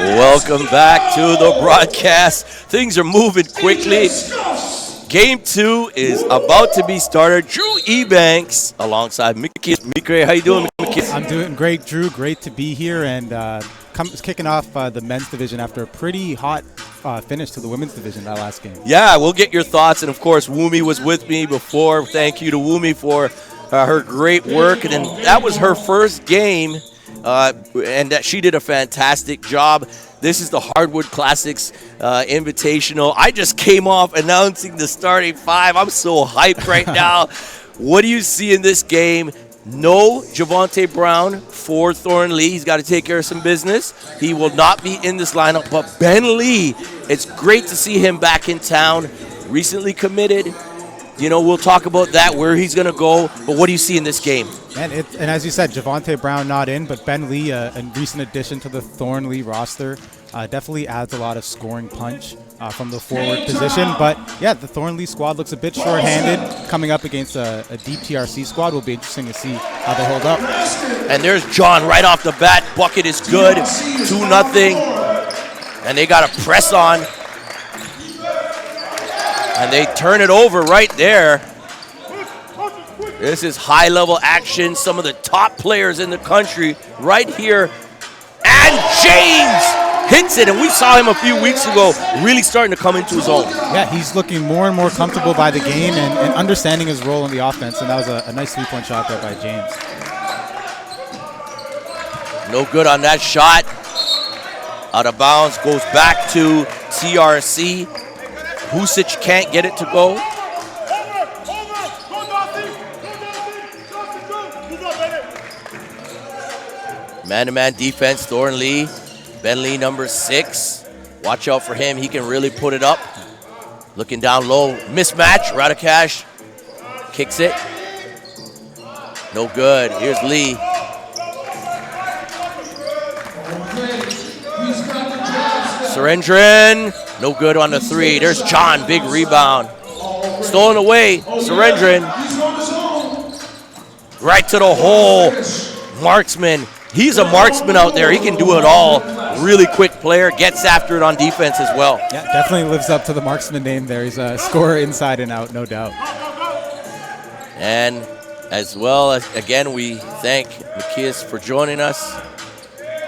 Welcome back to the broadcast. Things are moving quickly. Game 2 is about to be started. Drew Ebanks alongside Mickey. Mickey, how you doing, Mickey? I'm doing great, Drew. Great to be here and kicking off the men's division after a pretty hot finish to the women's division that last game. Yeah, we'll get your thoughts. And, of course, Wumi was with me before. Thank you to Wumi for her great work. And that was her first game, and that she did a fantastic job. This is the Hardwood Classix Invitational. I just came off announcing the starting five. I'm so hyped right now. What do you see in this game? No Javonte Brown for Thornlea. He's got to take care of some business. He will not be in this lineup. But Ben Lee, it's great to see him back in town. Recently committed. You know, we'll talk about that, where he's going to go. But what do you see in this game? And as you said, Javonte Brown not in, but Ben Lee, a recent addition to the Thornlea roster, definitely adds a lot of scoring punch from the forward position. But, yeah, the Thornlea squad looks a bit short-handed. Coming up against a deep TRC squad will be interesting to see how they hold up. And there's John right off the bat. Bucket is good, 2-0. And they got to press on. And they turn it over right there. This is high-level action. Some of the top players in the country right here. And James hits it. And we saw him a few weeks ago really starting to come into his own. Yeah, he's looking more and more comfortable by the game and understanding his role in the offense. And that was a nice three-point shot there by James. No good on that shot. Out of bounds. Goes back to TRC. Husic can't get it to go. Man-to-man defense, Thornlea. Ben Lee, number 6. Watch out for him. He can really put it up. Looking down low. Mismatch. Radakash kicks it. No good. Here's Lee. Surendran. No good on the 3. There's John. Big rebound. Stolen away. Surendran. Right to the hole. Marksman. He's a marksman out there. He can do it all. Really quick player. Gets after it on defense as well. Yeah, definitely lives up to the marksman name there. He's a scorer inside and out, no doubt. And as well, as again, we thank Macias for joining us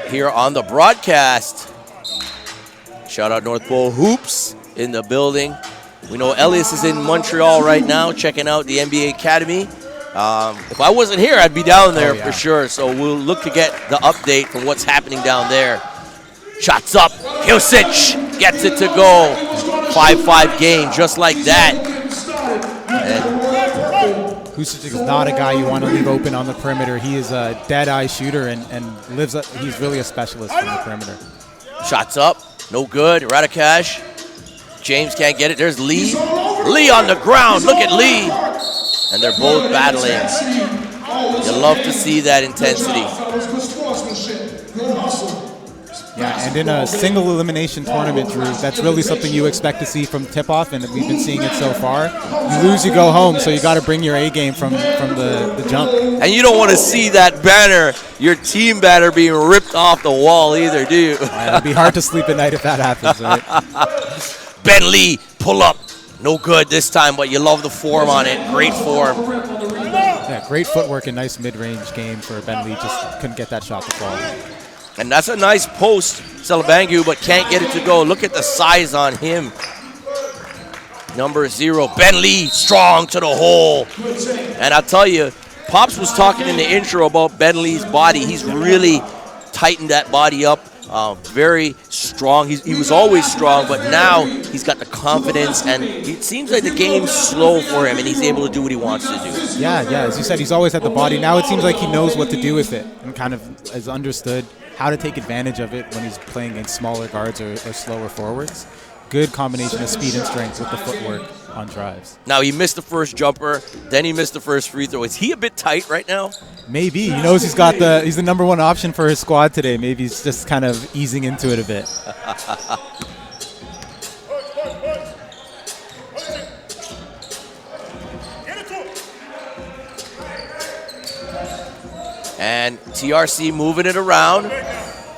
here on the broadcast. Shout out North Pole Hoops in the building. We know Elias is in Montreal right now checking out the NBA Academy. If I wasn't here, I'd be down there for sure. So we'll look to get the update from what's happening down there. Shots up. Husic gets it to go. 5-5 game, just like that. And Husic is not a guy you want to leave open on the perimeter. He is a dead-eye shooter and lives up. He's really a specialist from the perimeter. Shots up. No good. Radakash. James can't get it. There's Lee. Lee on the ground. Look at Lee. And they're both battling. You love to see that intensity. Yeah, and in a single elimination tournament, Drew, that's really something you expect to see from tip-off, and we've been seeing it so far. You lose, you go home, so you got to bring your A game from the jump. And you don't want to see that banner, your team banner, being ripped off the wall either, do you? It'll be hard to sleep at night if that happens, right? Ben Lee, pull up. No good this time, but you love the form on it. Great form. Yeah, great footwork and nice mid-range game for Ben Lee. Just couldn't get that shot to fall. And that's a nice post, Salabangu, but can't get it to go. Look at the size on him. Number 0, Ben Lee, strong to the hole. And I'll tell you, Pops was talking in the intro about Ben Lee's body. He's really tightened that body up. Very strong. He was always strong, but now he's got the confidence, and it seems like the game's slow for him, and he's able to do what he wants to do. Yeah, as you said, he's always had the body. Now it seems like he knows what to do with it and kind of has understood how to take advantage of it when he's playing against smaller guards or slower forwards. Good combination of speed and strength with the footwork on drives. Now, he missed the first jumper, then he missed the first free throw. Is he a bit tight right now? Maybe. He knows he's the number 1 option for his squad today. Maybe he's just kind of easing into it a bit. And TRC moving it around.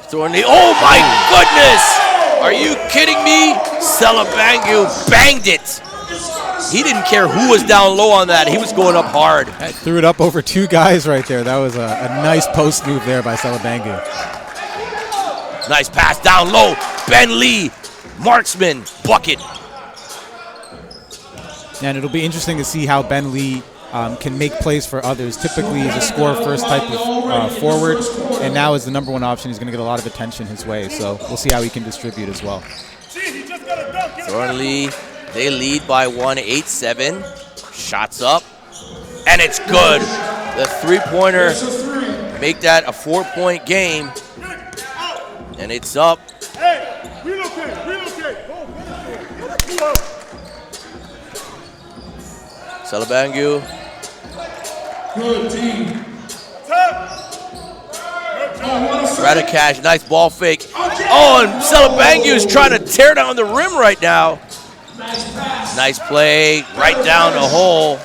Thornlea, oh my goodness! Are you kidding me? Salabangu banged it. He didn't care who was down low on that. He was going up hard. Threw it up over 2 guys right there. That was a nice post move there by Salabangu. Nice pass down low. Ben Lee, marksman, bucket. And it'll be interesting to see how Ben Lee can make plays for others. Typically, he's a score-first type of forward, and now as the #1 option, he's going to get a lot of attention his way. So we'll see how he can distribute as well. Thornlea, they lead by 1, 8-7. Shots up, and it's good. The three-pointer, make that a 4-point game, and it's up. Salabangu. Good team. Radikash, nice ball fake. Oh, and Salabangu is trying to tear down the rim right now. Nice play, right down the hole.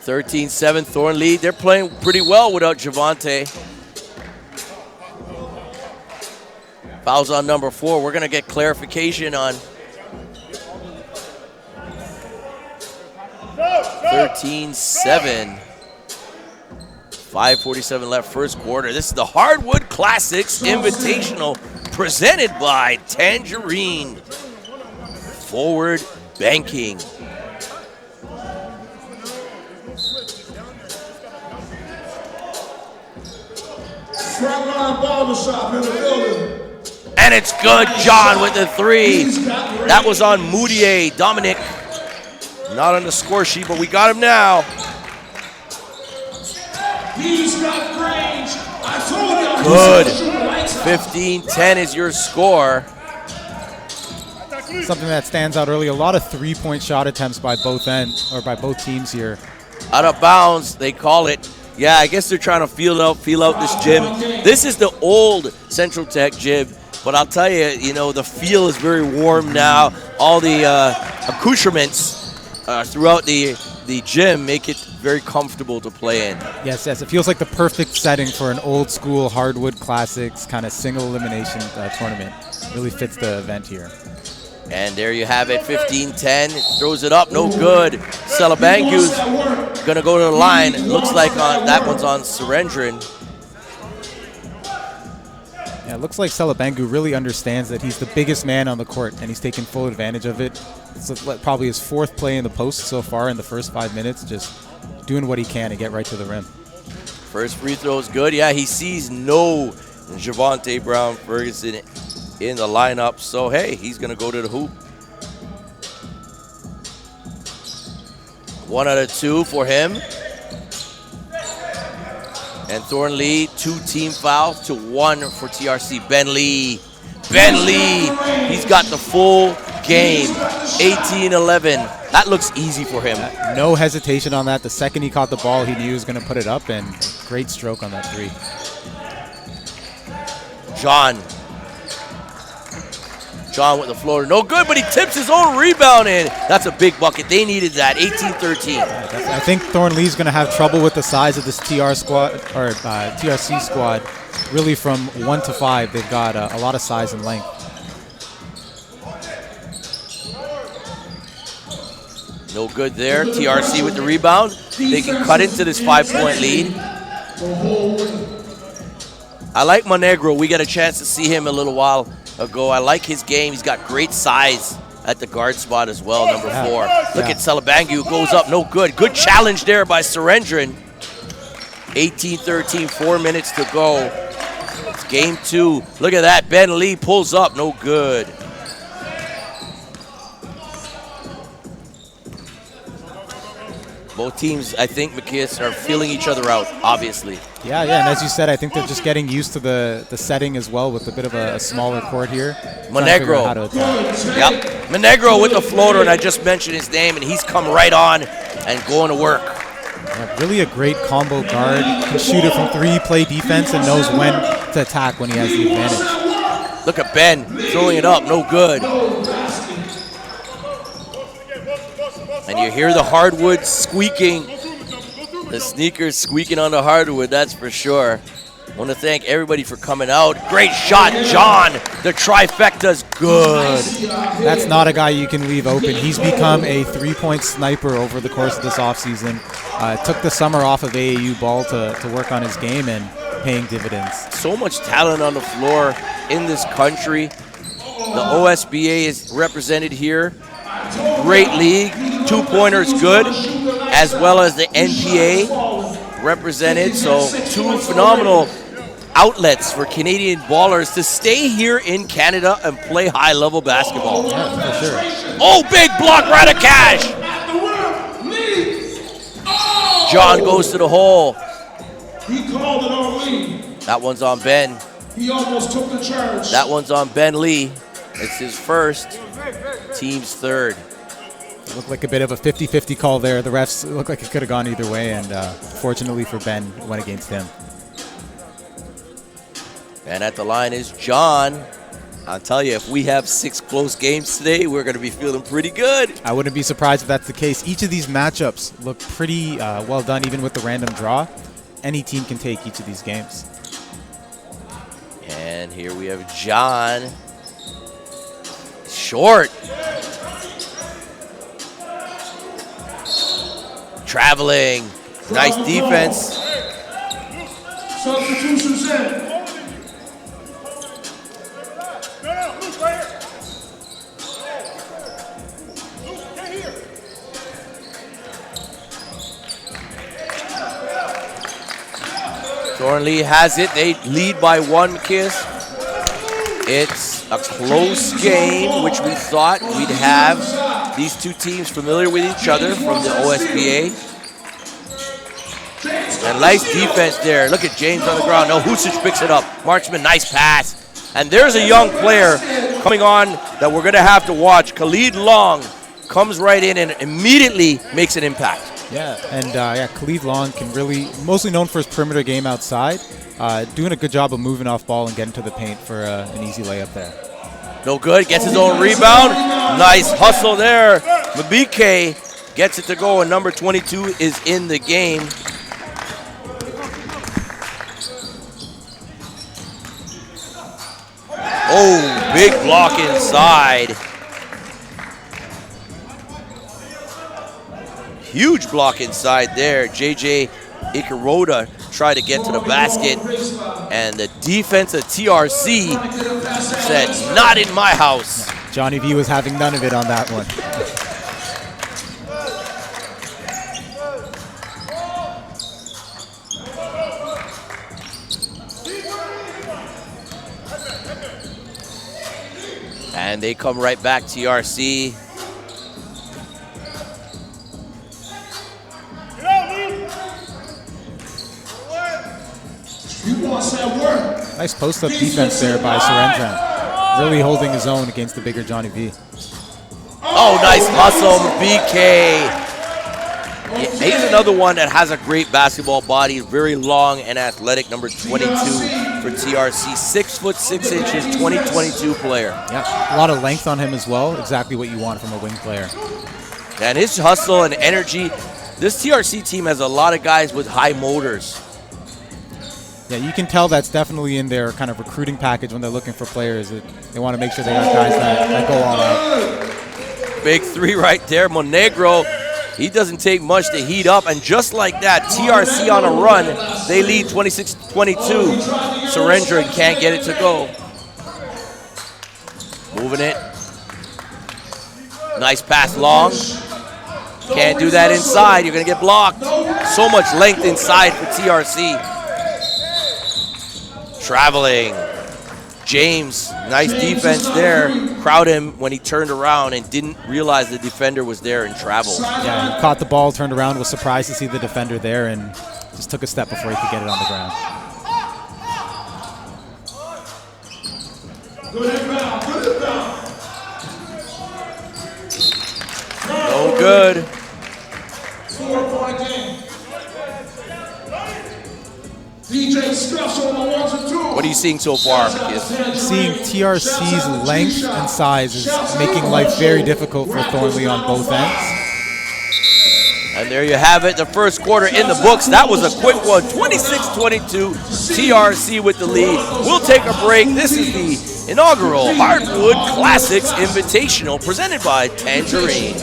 (13-7) Thornlea. They're playing pretty well without Javante. Fouls on number 4. We're going to get clarification on 13-7. 5:47 left first quarter. This is the Hardwood Classix Invitational presented by Tangerine. Forward banking. And it's good. John with the 3. That was on Moutier. Dominic, not on the score sheet, but we got him now. Good. 15-10 is your score. Something that stands out early, a lot of 3-point shot attempts by both both teams here. Out of bounds, they call it. Yeah, I guess they're trying to feel out this gym. This is the old Central Tech gym, but I'll tell you, the feel is very warm now. All the accoutrements throughout the gym make it very comfortable to play in. Yes, it feels like the perfect setting for an old school Hardwood Classics kind of single elimination tournament. Really fits the event here. And there you have it, 15-10. Throws it up, no good. Salabangu's going to go to the line. It looks like that one's on Surendran. Yeah, it looks like Salabangu really understands that he's the biggest man on the court, and he's taking full advantage of it. It's probably his 4th play in the post so far in the first 5 minutes, just doing what he can to get right to the rim. First free throw is good. Yeah, he sees no Javante Brown-Ferguson in the lineup, so hey, he's going to go to the hoop. 1 out of 2 for him. And Thornlea, 2 team fouls to 1 for TRC. Ben Lee, he's got the full game, 18-11. That looks easy for him. No hesitation on that. The second he caught the ball, he knew he was going to put it up, and great stroke on that 3. John with the floater, no good, but he tips his own rebound in. That's a big bucket. They needed that, 18-13. I think Thornlea's going to have trouble with the size of this TRC squad. Really, from 1 to 5, they've got a lot of size and length. No good there. TRC with the rebound. They can cut into this 5-point lead. I like Monegro. We got a chance to see him a little while ago. I like his game. He's got great size at the guard spot as well, number 4. Look at Salabangu, goes up, no good. Good challenge there by Surendran. 18-13, 4 minutes to go. It's game 2. Look at that. Ben Lee pulls up, no good. Both teams, I think, McKiss, are feeling each other out, obviously. Yeah, and as you said, I think they're just getting used to the setting as well with a bit of a smaller court here. Monegro. Yep. Monegro with the floater, and I just mentioned his name, and he's come right on and going to work. Yeah, really a great combo guard. Can shoot it from 3, play defense, and knows when to attack when he has the advantage. Look at Ben throwing it up, no good. And you hear the hardwood squeaking. The sneakers squeaking on the hardwood, that's for sure. I want to thank everybody for coming out. Great shot, John. The trifecta's good. That's not a guy you can leave open. He's become a three-point sniper over the course of this offseason. Took the summer off of AAU ball to work on his game and paying dividends. So much talent on the floor in this country. The OSBA is represented here. Great league. Two-pointers good, as well as the NPA represented. So two phenomenal outlets for Canadian ballers to stay here in Canada and play high-level basketball. Yeah, for sure. Oh, big block, Radikash! John goes to the hole. He called it on Lee. That one's on Ben. He almost took the charge. That one's on Ben Lee. It's his first, team's third. It looked like a bit of a 50-50 call there. The refs looked like it could have gone either way, and fortunately for Ben, it went against him. And at the line is John. I'll tell you, if we have 6 close games today, we're going to be feeling pretty good. I wouldn't be surprised if that's the case. Each of these matchups look pretty well done, even with the random draw. Any team can take each of these games. And here we have John. Short. Traveling. Nice defense. Substitutions in. Thornlea has it. They lead by 1 kiss. It's a close game, which we thought we'd have these two teams familiar with each other from the OSBA. And nice defense there. Look at James on the ground. No, Husic picks it up. Marchman, nice pass. And there's a young player coming on that we're going to have to watch. Khalid Long comes right in and immediately makes an impact. Yeah, and Khalid Long can really, mostly known for his perimeter game outside, doing a good job of moving off ball and getting to the paint for an easy layup there. No good, gets his own rebound. Nice hustle there. Mabike gets it to go, and number 22 is in the game. Oh, big block inside. Huge block inside there. JJ Ikaroda tried to get to the basket, and the defense of TRC said, not in my house. Johnny V was having none of it on that one. And they come right back, TRC. Nice post-up defense there by Surendran. Really holding his own against the bigger Johnny V. Oh, nice hustle, BK. He's another one that has a great basketball body, very long and athletic, number 22 for TRC. 6'6", 2022 player. Yeah, a lot of length on him as well. Exactly what you want from a wing player. And his hustle and energy. This TRC team has a lot of guys with high motors. Yeah, you can tell that's definitely in their kind of recruiting package when they're looking for players. They want to make sure they got guys that go all out. Big three right there. Monegro, he doesn't take much to heat up. And just like that, TRC on a run. They lead 26-22. Surendran can't get it to go. Moving it. Nice pass long. Can't do that inside. You're going to get blocked. So much length inside for TRC. Traveling. James, nice defense there. Crowd him when he turned around and didn't realize the defender was there and traveled. Yeah, he caught the ball, turned around, was surprised to see the defender there, and just took a step before he could get it on the ground. Good inbound, good inbound. No good. 4-point game. DJ Stuffs on the 1s and 2s. What are you seeing so far, Mikis? Seeing TRC's length and size is making life very difficult for Thornlea on both ends. And there you have it, the first quarter in the books. That was a quick one, 26-22, TRC with the lead. We'll take a break. This is the inaugural Hardwood Classix Invitational presented by Tangerine.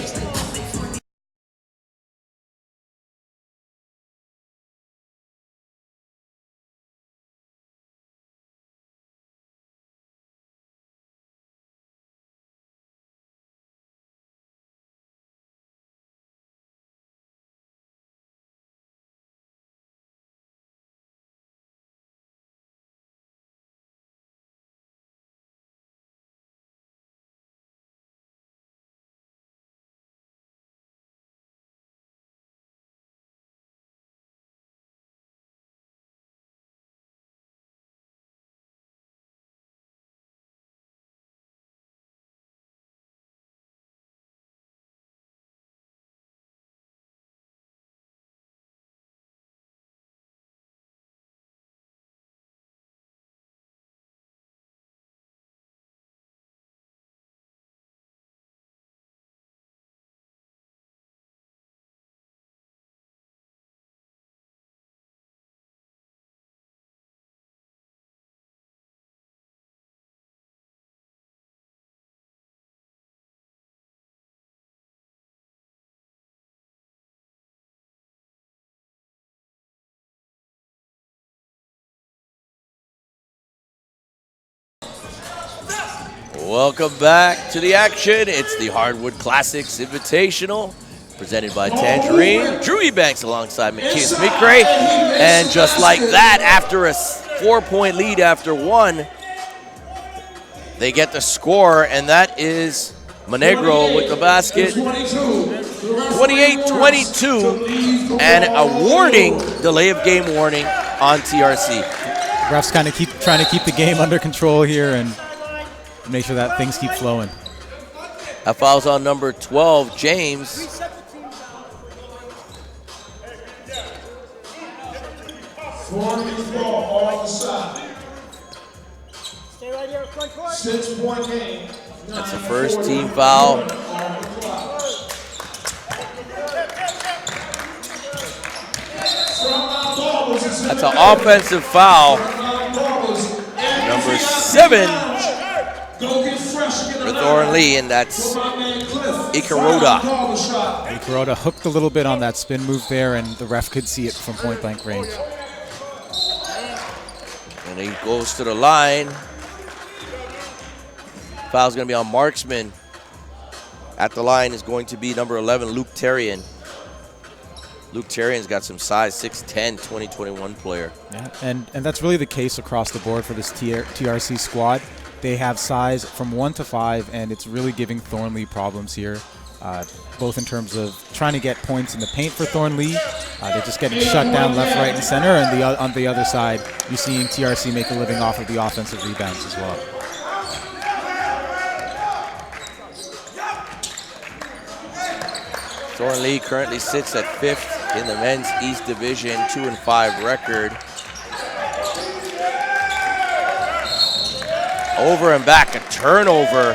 Welcome back to the action. It's the Hardwood Classix Invitational, presented by Tangerine. Drew Ebanks alongside Makias Mikre. And just like that, after a 4-point lead after one, they get the score, and that is Monegro with the basket. 28-22, and a warning, delay of game warning on TRC. Refs kind of trying to keep the game under control here and make sure that things keep flowing. That foul's on number 12, James. Thornley's ball on the side. Stay right here, front court. 6-point game. That's the first team foul. That's an offensive foul. Number 7 for Thornlea, and that's Ikaroda. Ikaroda hooked a little bit on that spin move there, and the ref could see it from point-blank range. And he goes to the line. Foul's going to be on Marksman. At the line is going to be number 11, Luke Terrian. Luke Terrian's got some size, 6'10", 2021 player. Yeah, and that's really the case across the board for this TRC squad. They have size from 1 to 5, and it's really giving Thornlea problems here, both in terms of trying to get points in the paint for Thornlea. They're just getting shut down left, right, and center, and on the other side, you're seeing TRC make a living off of the offensive rebounds as well. Thornlea currently sits at 5th in the men's East Division, 2-5 record. Over and back, a turnover.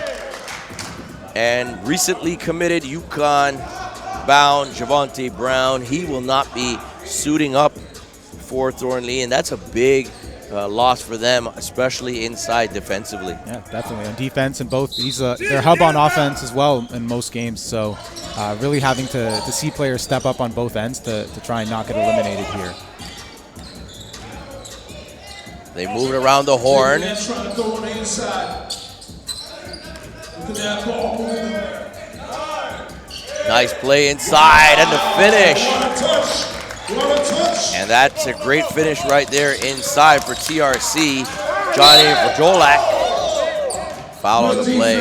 And recently committed UConn-bound Javonte Brown. He will not be suiting up for Thornlea, and that's a big loss for them, especially inside defensively. Yeah, definitely. On defense, and both, he's their hub on offense as well in most games. So really having to see players step up on both ends to try and not get eliminated here. They move it around the horn. Nice play inside and the finish. And that's a great finish right there inside for TRC. Johnny Verdolak. Foul on the play.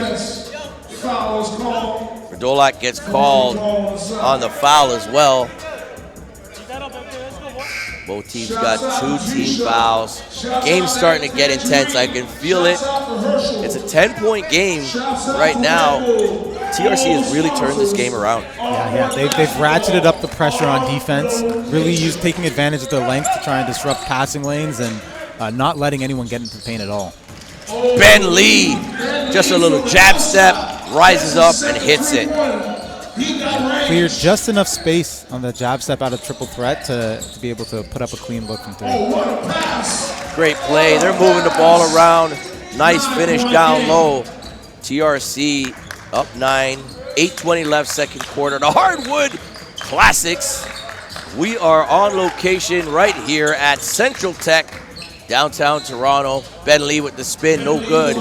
Verdolak gets called on the foul as well. Both teams got 2 team fouls. Game's starting to get intense. I can feel it. It's a 10-point game right now. TRC has really turned this game around. Yeah, they've ratcheted up the pressure on defense, really taking advantage of their length to try and disrupt passing lanes and not letting anyone get into the paint at all. Ben Lee, just a little jab step, rises up and hits it. Cleared just enough space on the jab step out of triple threat to be able to put up a clean look from 3. Great play. They're moving the ball around. Nice finish down low. TRC up 9. 8:20 left, second quarter. The Hardwood Classix. We are on location right here at Central Tech, downtown Toronto. Ben Lee with the spin, no good.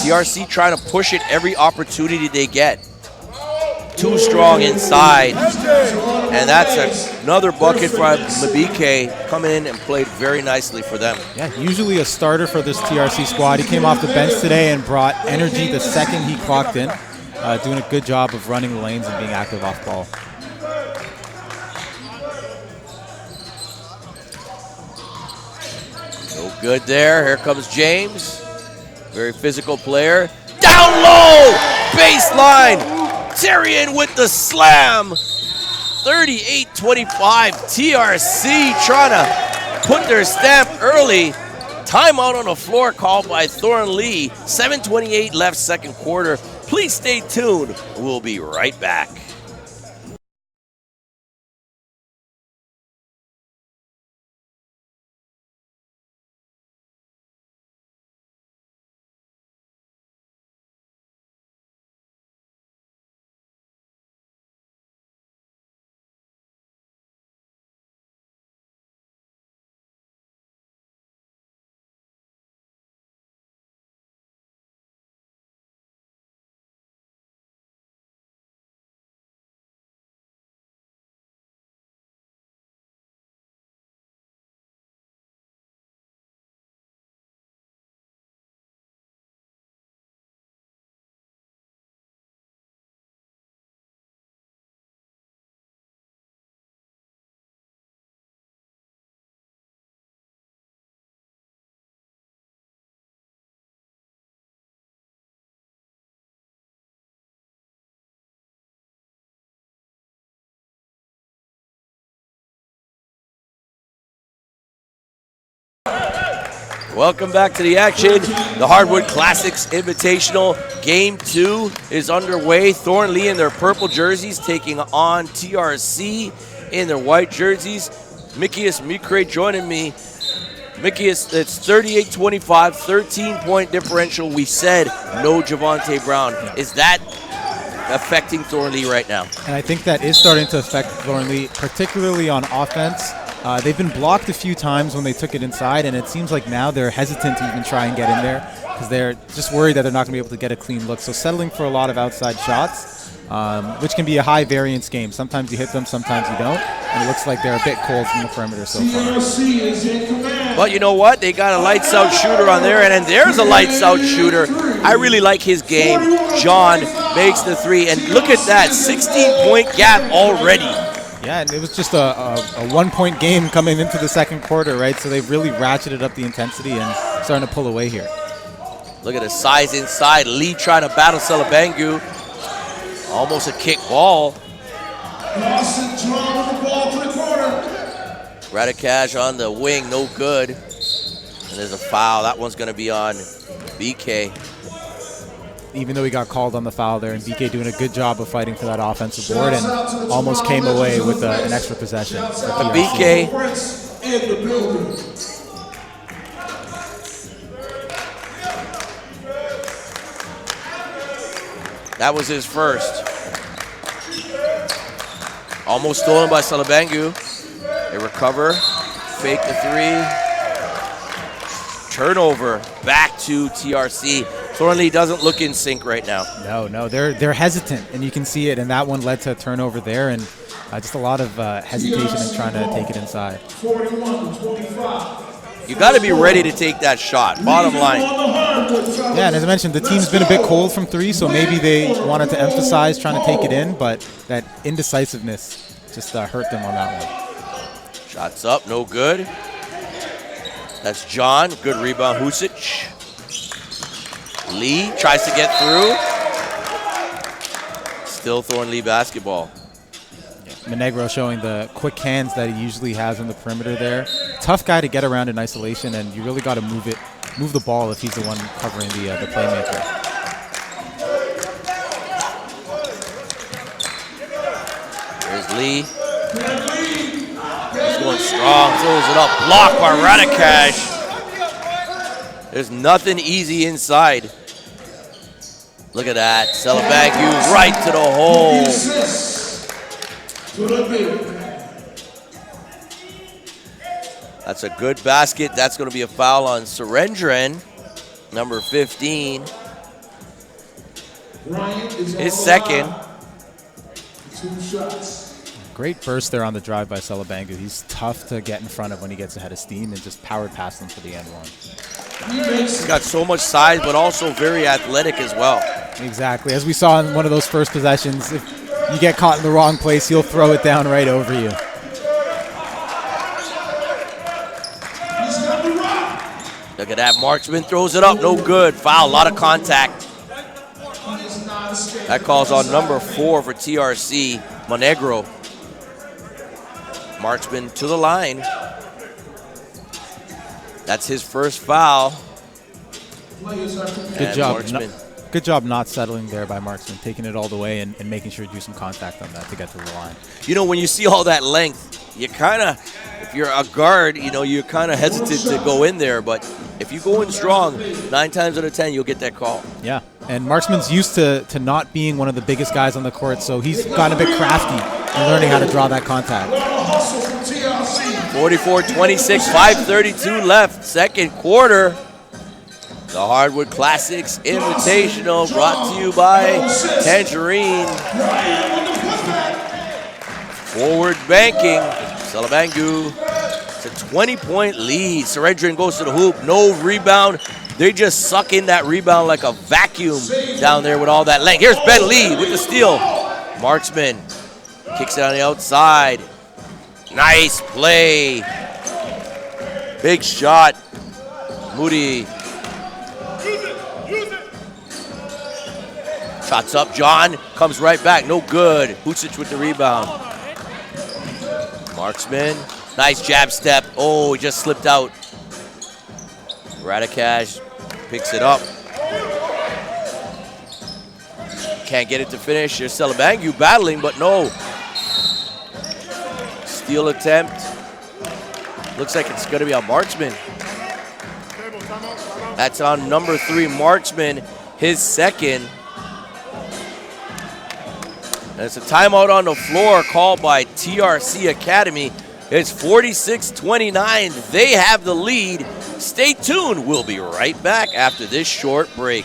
TRC trying to push it every opportunity they get. Too strong inside. And that's another bucket from Mabike coming in and played very nicely for them. Yeah, usually a starter for this TRC squad. He came off the bench today and brought energy the second he clocked in, doing a good job of running the lanes and being active off ball. No good there. Here comes James. Very physical player. Down low! Baseline! Terrian with the slam. 38-25. TRC trying to put their stamp early. Timeout on the floor called by Thornlea. 7:28 left, second quarter. Please stay tuned. We'll be right back. Welcome back to the action. The Hardwood Classix Invitational. Game 2 is underway. Thornlea in their purple jerseys taking on TRC in their white jerseys. Mikius Mikre joining me. Mikius, it's 38-25, 13-point differential. We said no Javonte Brown. Is that affecting Thornlea right now? And I think that is starting to affect Thornlea, particularly on offense. They've been blocked a few times when they took it inside, and it seems like now they're hesitant to even try and get in there because they're just worried that they're not going to be able to get a clean look. So settling for a lot of outside shots, which can be a high variance game. Sometimes you hit them, sometimes you don't, and it looks like they're a bit cold from the perimeter so far. But you know what? They got a lights-out shooter on there, and then there's a lights-out shooter. I really like his game. John makes the 3, and look at that, 16-point gap already. Yeah, and it was just a 1-point game coming into the second quarter, right? So they've really ratcheted up the intensity and starting to pull away here. Look at the size inside. Lee trying to battle Salabangu. Almost a kick ball. Radikash on the wing, no good. And there's a foul. That one's going to be on BK. Even though he got called on the foul there, and BK doing a good job of fighting for that offensive board and almost came away with an extra possession. BK. That was his first. Almost stolen by Salabangu. They recover, fake the 3. Turnover back to TRC. Thornlea doesn't look in sync right now. No, they're hesitant, and you can see it, and that one led to a turnover there, and just a lot of hesitation in trying to take it inside. You got to be ready to take that shot, bottom line. Yeah, and as I mentioned, the team's been a bit cold from 3, so maybe they wanted to emphasize trying to take it in, but that indecisiveness just hurt them on that one. Shots up, no good. That's John, good rebound, Husic. Lee tries to get through. Still Thornlea basketball. Monegro showing the quick hands that he usually has on the perimeter there. Tough guy to get around in isolation, and you really got to move the ball if he's the one covering the playmaker. Lee. He's going strong, throws it up, blocked by Radikash. There's nothing easy inside. Look at that, Salabangu right to the hole. That's a good basket. That's going to be a foul on Surendran, number 15. His second. 2 shots. Great burst there on the drive by Salabangu. He's tough to get in front of when he gets ahead of steam, and just powered past them for the end one. He's got so much size, but also very athletic as well. Exactly. As we saw in one of those first possessions, if you get caught in the wrong place, he'll throw it down right over you. Look at that, Marksman throws it up, no good. Foul, a lot of contact. That calls on number 4 for TRC, Monegro. Marksman to the line. That's his first foul. Good job. Good job not settling there by Marksman, taking it all the way and making sure to do some contact on that to get to the line. You know, when you see all that length, you kind of, if you're a guard, you know, you're kind of hesitant to go in there. But if you go in strong, 9 times out of 10, you'll get that call. Yeah, and Marksman's used to not being one of the biggest guys on the court, so he's gotten a bit crafty in learning how to draw that contact. 44-26, 5:32 left, second quarter. The Hardwood Classix Invitational brought to you by Tangerine. Forward banking, Salabangu. It's a 20-point lead. Surendran goes to the hoop, no rebound. They just suck in that rebound like a vacuum down there with all that length. Here's Ben Lee with the steal. Marksman kicks it on the outside. Nice play. Big shot. Moody. Shots up, John comes right back, no good. Hucic with the rebound. Marksman, nice jab step. Oh, he just slipped out. Radikash picks it up. Can't get it to finish. There's Salabangu battling, but no. Steal attempt. Looks like it's going to be on Marksman. That's on number 3, Marksman, his second. And it's a timeout on the floor called by TRC Academy. It's 46-29. They have the lead. Stay tuned. We'll be right back after this short break.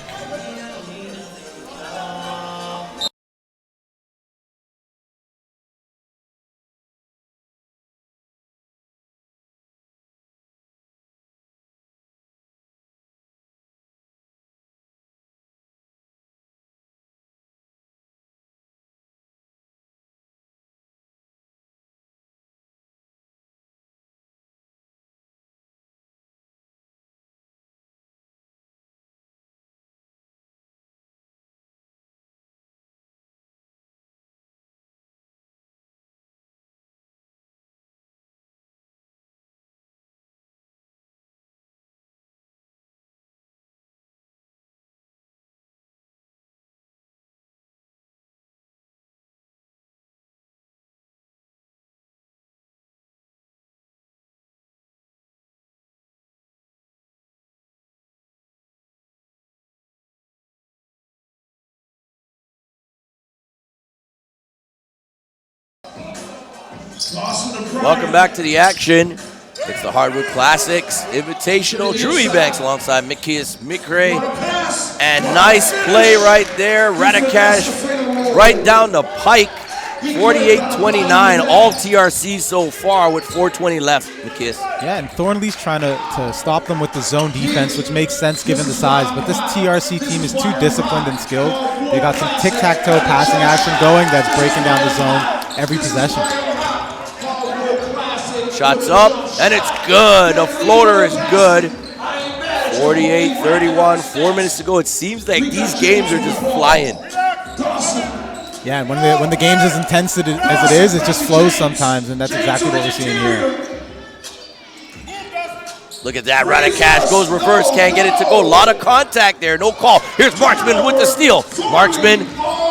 Welcome back to the action. It's the Hardwood Classix Invitational. Drew Ebanks alongside Mikias Mikre. And nice play right there. Radikash right down the pike. 48-29. All TRC so far with 4:20 left, Mikias. Yeah, and Thornlea's trying to stop them with the zone defense, which makes sense given the size. But this TRC team is too disciplined and skilled. They got some tic-tac-toe passing action going that's breaking down the zone every possession. Shots up, and it's good. The floater is good. 48-31, 4 minutes to go. It seems like these games are just flying. Yeah, and when the game's as intense as it is, it just flows sometimes, and that's exactly what we're seeing here. Look at that, Radikash goes reverse, can't get it to go. A lot of contact there, no call. Here's Marksman with the steal. Marksman,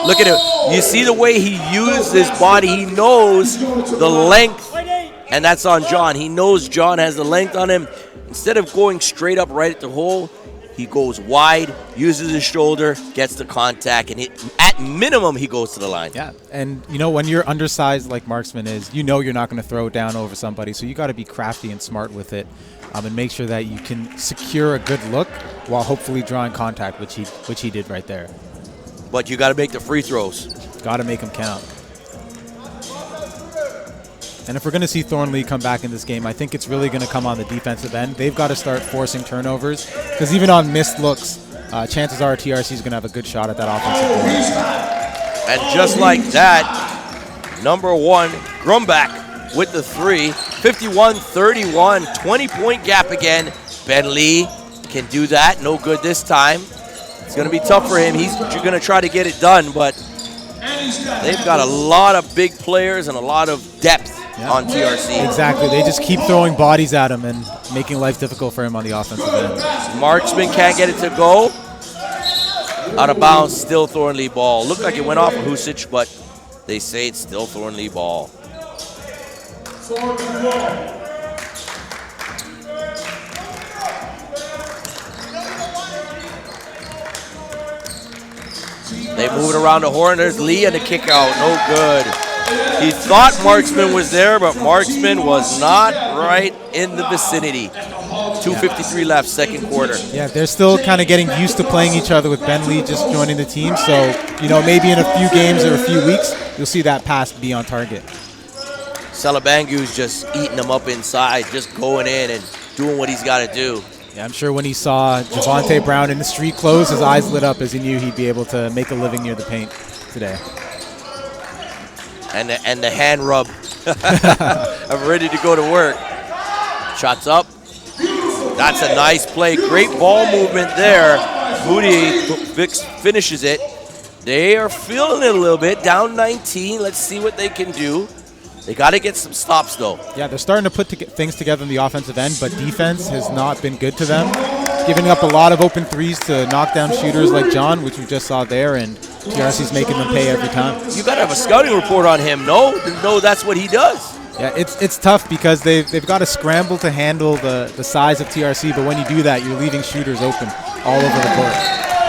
look at it. You see the way he used his body. He knows the length, and that's on John. He knows John has the length on him. Instead of going straight up right at the hole, he goes wide, uses his shoulder, gets the contact, and at minimum, he goes to the line. Yeah, and you know, when you're undersized like Marksman is, you know you're not going to throw it down over somebody, so you got to be crafty and smart with it, and make sure that you can secure a good look while hopefully drawing contact, which he did right there. But you got to make the free throws. Got to make them count. And if we're going to see Thornlea come back in this game, I think it's really going to come on the defensive end. They've got to start forcing turnovers, because even on missed looks, chances are TRC is going to have a good shot at that offensive board. And just like that, number one, Grumbach with the three, 51-31, 20-point gap again. Ben Lee can do that, no good this time. It's going to be tough for him. He's going to try to get it done, but they've got a lot of big players and a lot of depth on TRC. Exactly. They just keep throwing bodies at him and making life difficult for him on the offensive end. Marksman can't get it to go. Out of bounds, still Thornlea ball. Looked like it went off of Husic, but they say it's still Thornlea ball. They move it around the horn. There's Lee and the kick out. No good. He thought Marksman was there, but Marksman was not right in the vicinity. 2:53 left, second quarter. Yeah, they're still kind of getting used to playing each other with Ben Lee just joining the team. So, you know, maybe in a few games or a few weeks, you'll see that pass be on target. Salabangu's just eating him up inside, just going in and doing what he's got to do. Yeah, I'm sure when he saw Javonte Brown in the street clothes, his eyes lit up as he knew he'd be able to make a living near the paint today. And the hand rub. I'm ready to go to work. Shots up. That's a nice play. Great ball movement there. Moody finishes it. They are feeling it a little bit. Down 19. Let's see what they can do. They got to get some stops, though. Yeah, they're starting to put things together in the offensive end, but defense has not been good to them. Giving up a lot of open threes to knock down shooters like John, which we just saw there, and TRC's making them pay every time. You got to have a scouting report on him, no? No, that's what he does. Yeah, it's tough because they've got to scramble to handle the size of TRC, but when you do that, you're leaving shooters open all over the court.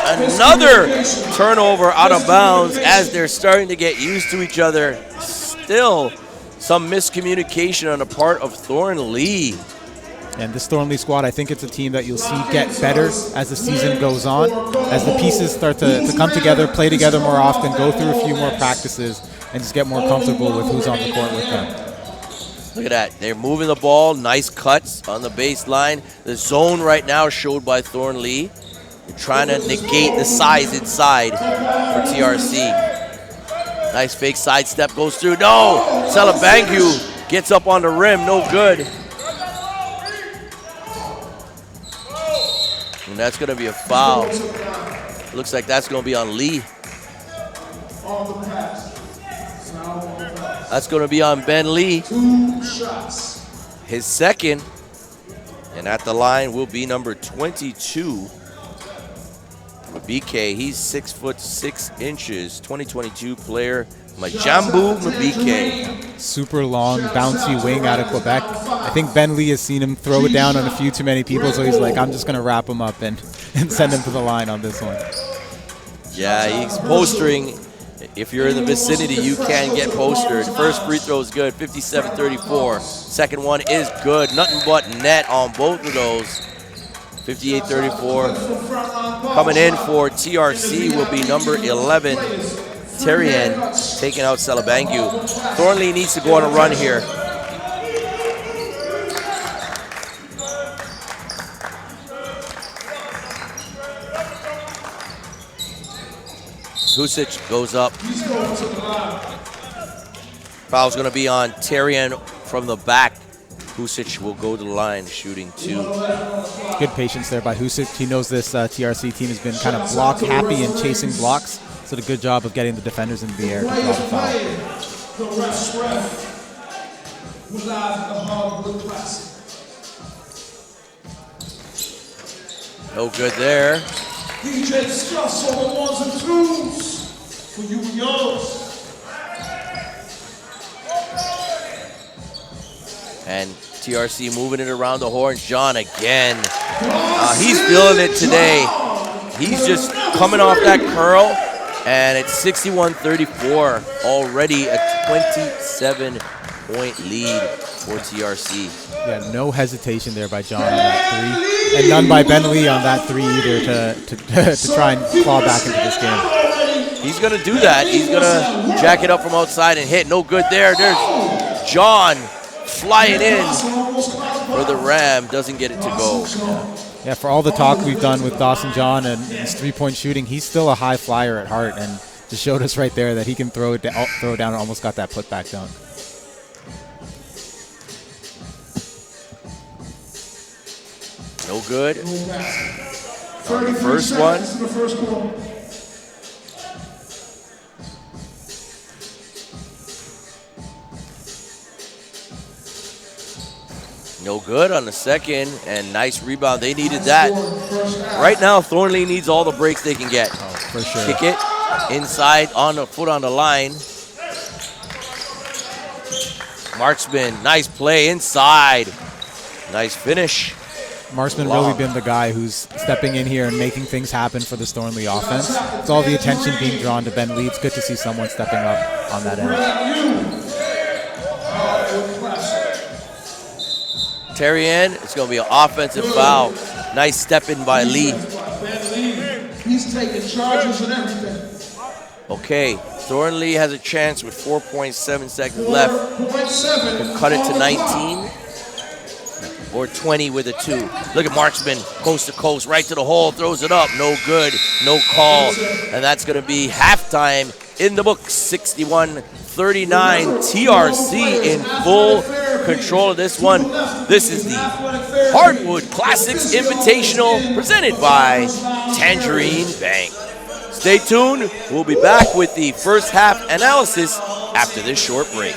Another turnover out of bounds as they're starting to get used to each other. Still some miscommunication on the part of Thornlea. And this Thornlea squad, I think it's a team that you'll see get better as the season goes on, as the pieces start to come together, play together more often, go through a few more practices, and just get more comfortable with who's on the court with them. Look at that. They're moving the ball. Nice cuts on the baseline. The zone right now showed by Thornlea. They're trying to negate the size inside for TRC. Nice fake sidestep goes through. No! Salabangu gets up on the rim. No good. And that's going to be a foul. Looks like that's going to be on Lee. That's going to be on Ben Lee. His second. And at the line will be number 22. Mabike, he's 6'6", 2022 player, Majambu Mabike. Super long, bouncy wing out of Quebec. I think Ben Lee has seen him throw it down on a few too many people, so he's like, I'm just going to wrap him up and send him to the line on this one. Yeah, he's postering. If you're in the vicinity, you can get postered. First free throw is good, 57-34. Second one is good. Nothing but net on both of those. 58-34. Coming in for TRC will be number 11, Terrien, taking out Salabangu. Thornlea needs to go on a run here. Husic goes up. Foul's going to be on Terrien from the back. Husic will go to the line, shooting 2. Good patience there by Husic. He knows this TRC team has been kind of block happy and chasing blocks. So did a good job of getting the defenders into the air to draw the foul. The ref's who lies at the Hardwood Classix. No good there. DJ Scuffs on the 1s and 2s. For you and yours. And TRC moving it around the horn. John again. He's feeling it today. He's just coming off that curl, and it's 61-34. Already a 27-point lead for TRC. Yeah, no hesitation there by John on that three, and none by Ben Lee on that three either to try and claw back into this game. He's going to do that. He's going to jack it up from outside and hit. No good there. There's John flying in for the Ram. Doesn't get it to go. Yeah, for all the talk we've done with Dawson John and his three-point shooting, he's still a high flyer at heart, and just showed us right there that he can throw it down and almost got that putback dunk. No good. On the first one. No good on the second, and nice rebound. They needed that. Right now, Thornlea needs all the breaks they can get. Oh, for sure. Kick it inside, on the foot on the line. Marksman, nice play inside. Nice finish. Marksman really been the guy who's stepping in here and making things happen for the Thornlea offense. With all the attention being drawn to Ben Lee, it's good to see someone stepping up on that end. Terrian, it's going to be an offensive foul. Nice step in by Lee. He's taking charges and everything. Okay, Thornlea has a chance with 4.7 seconds left. Can cut it to 19 or 20 with a 2. Look at Marksman, coast to coast, right to the hole, throws it up. No good, no call. And that's going to be halftime in the books. 61-39, TRC in full control of this one. This is the Hardwood Classix Invitational presented by Tangerine Bank. Stay tuned. We'll be back with the first half analysis after this short break.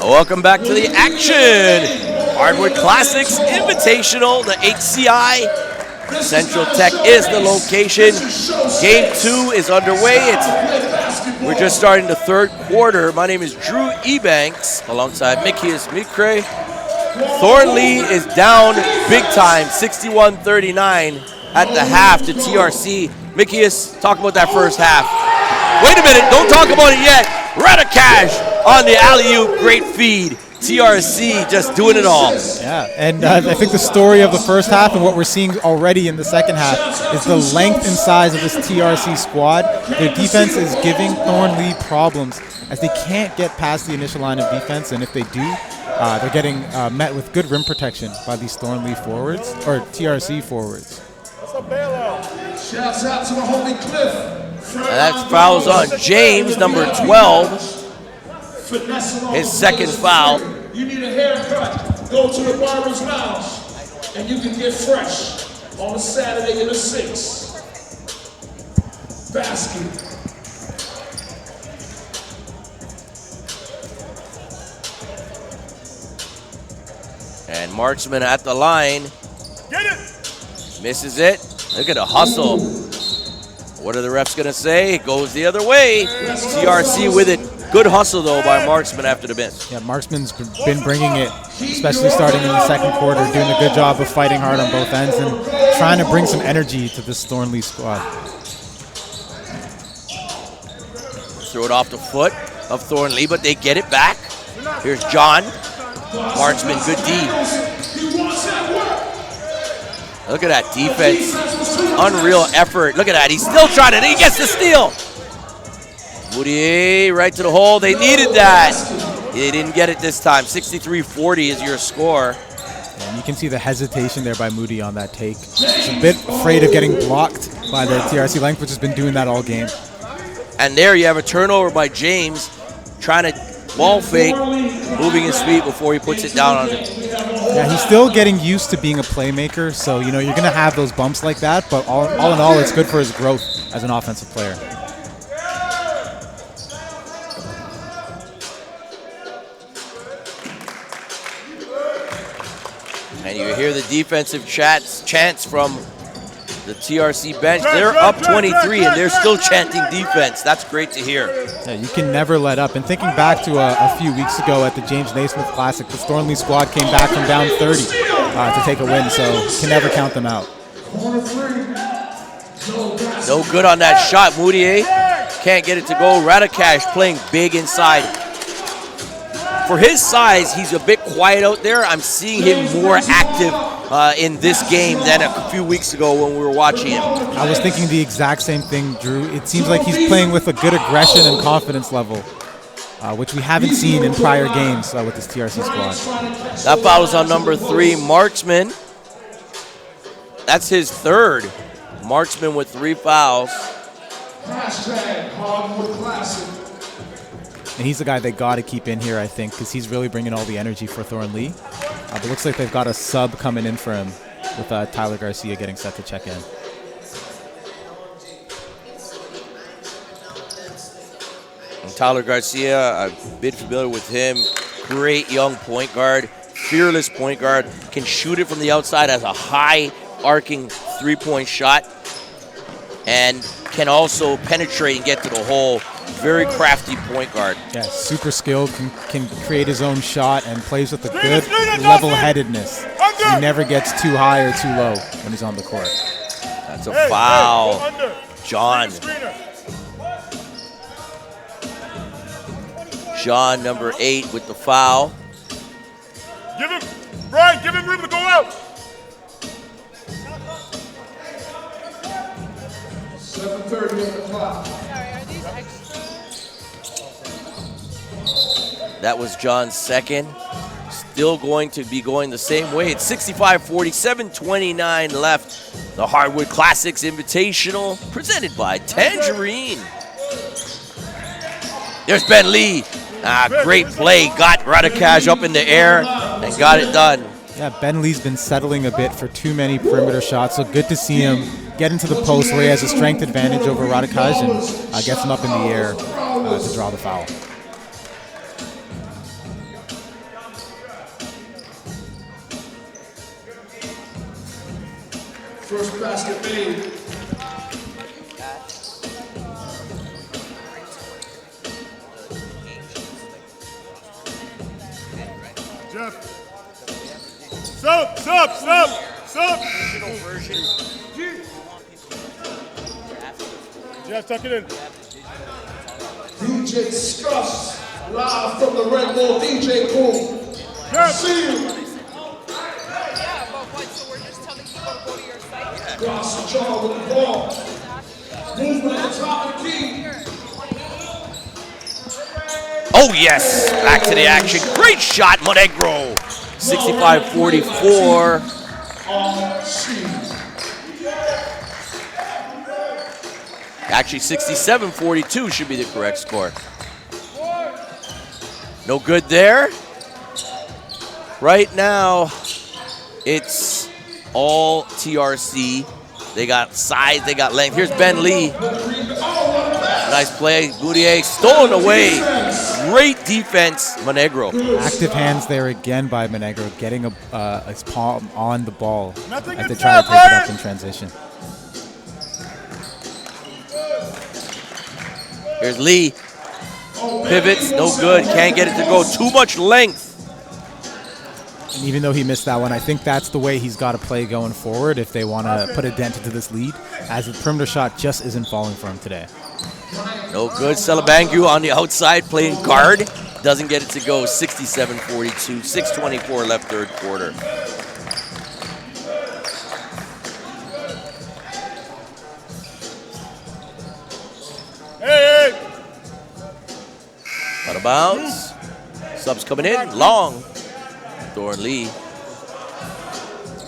Welcome back to the action. Hardwood Classix Invitational, the HCI. Central Tech is the location. Game 2 is underway. We're just starting the third quarter. My name is Drew Ebanks alongside Mikius Mikre. Thornlea is down big time, 61-39 at the half to TRC. Mikius, talk about that first half. Wait a minute, don't talk about it yet. Radakash on the alley-oop, great feed. TRC just doing it all. Yeah, and I think the story of the first half and what we're seeing already in the second half is the length and size of this TRC squad. Their defense is giving Thornlea problems as they can't get past the initial line of defense, and if they do, they're getting met with good rim protection by these Thornlea forwards, or TRC forwards. Shouts out to the homie Cliff. And that fouls on James, number 12. His second foul. You need a haircut, go to the barber's lounge, and you can get fresh on a Saturday in the 6. Basket. And Marksman at the line. Get it! Misses it. Look at the hustle. What are the refs going to say? It goes the other way. TRC with it. Good hustle, though, by Marksman after the miss. Yeah, Marksman's been bringing it, especially starting in the second quarter, doing a good job of fighting hard on both ends and trying to bring some energy to this Thornlea squad. Throw it off the foot of Thornlea, but they get it back. Here's John. Marksman, good D. Look at that defense. Unreal effort. Look at that. He's still trying it. He gets the steal. Moutier right to the hole. They needed that. They didn't get it this time. 63-40 is your score. And you can see the hesitation there by Moody on that take. He's a bit afraid of getting blocked by the TRC length, which has been doing that all game. And there you have a turnover by James, trying to ball fake, moving his feet before he puts it down on it. Yeah, he's still getting used to being a playmaker, so you're going to have those bumps like that, but all in all, it's good for his growth as an offensive player. And you hear the defensive chants from the TRC bench. They're up 23 and they're still chanting defense. That's great to hear. Yeah, you can never let up. And thinking back to a few weeks ago at the James Naismith Classic, the Thornlea squad came back from down 30 to take a win, so you can never count them out. No good on that shot. Moutier can't get it to go. Radakash playing big inside. For his size, he's a bit quiet out there. I'm seeing him more active in this game than a few weeks ago when we were watching him. I was thinking the exact same thing, Drew. It seems like he's playing with a good aggression and confidence level, which we haven't seen in prior games with this TRC squad. That foul is on number 3, Marksman. That's his third. Marksman with 3 fouls. Hashtag Hardwood Classic. And he's the guy they got to keep in here, I think, because he's really bringing all the energy for Thornlea. But it looks like they've got a sub coming in for him with Tyler Garcia getting set to check in. And Tyler Garcia, I've been familiar with him. Great young point guard, fearless point guard, can shoot it from the outside, has a high arcing three-point shot, and can also penetrate and get to the hole. Very crafty point guard. Yeah, super skilled, can create his own shot, and plays with a good level-headedness. He never gets too high or too low when he's on the court. That's a foul. John. John, number 8, with the foul. Give him, Brian, give him room to go out. 7:30 on the clock. That was John's second. Still going to be going the same way. It's 65-40, 7:29 left. The Hardwood Classix Invitational, presented by Tangerine. There's Ben Lee. Great play. Got Radakash up in the air and got it done. Yeah, Ben Lee's been settling a bit for too many perimeter shots, so good to see him get into the post where he has a strength advantage over Radakash and gets him up in the air to draw the foul. First basket made. Jeff. Stop. Jeff, tuck it in. DJ Scuffs, live from the Red Bull DJ Pool. See you. Cross the jaw with the ball. Movement at the top of the key. Oh, yes. Back to the action. Great shot, Monegro. 65-44. Actually, 67-42 should be the correct score. No good there. Right now, it's all TRC. They got size, they got length. Here's Ben Lee. Nice play. Goutier stolen away. Great defense, Monegro. Active hands there again by Monegro, getting his palm on the ball Nothing as they inside, try to take it up Brian. in transition. Here's Lee. Pivots, no good. Can't get it to go. Too much length. And even though he missed that one, I think that's the way he's got to play going forward if they want to put a dent into this lead, as the perimeter shot just isn't falling for him today. No good. Salabangu on the outside playing guard. Doesn't get it to go. 67-42. 6:24 left third quarter. Hey. Out of bounds. Subs coming in. Long. Thornlea.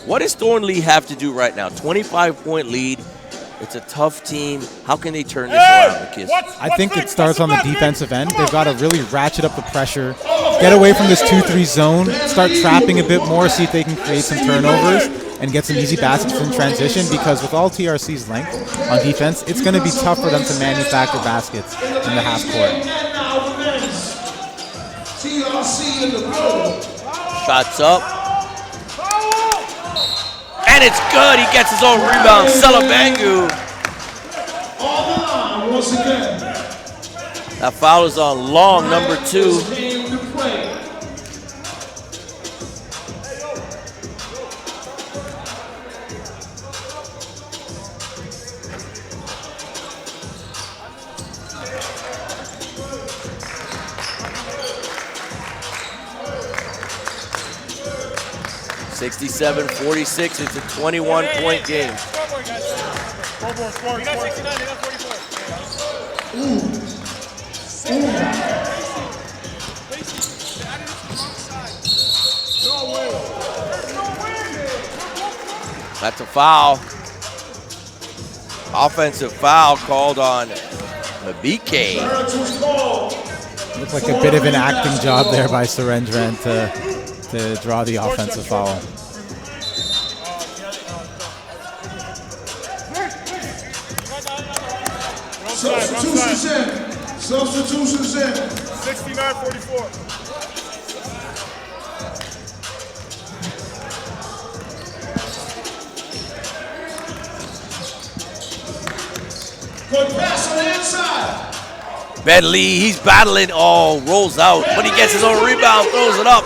What does Thornlea have to do right now? 25-point lead. It's a tough team. How can they turn this around, Kiss? I think it starts on the defensive end. They've got to really ratchet up the pressure, get away from this 2-3 zone, start trapping a bit more, see if they can create some turnovers and get some easy baskets in transition, because with all TRC's length on defense, it's going to be tough for them to manufacture baskets in the half court. TRC in the building. Shots up. And it's good. He gets his own rebound. Salabangu. On the line once again. That foul is on Long, number 2. Came to play. $67-46. It's a 21-point game. Scoreboard. They got 69, they got 44. That's a foul. Offensive foul called on Mabike. Looks like a bit of an acting job there by Surendran to draw the offensive foul. Substitutions in. Substitutions in. 69-44. Good pass on the inside. Ben Lee, he's battling. Oh, rolls out. But he gets his own rebound, throws it up.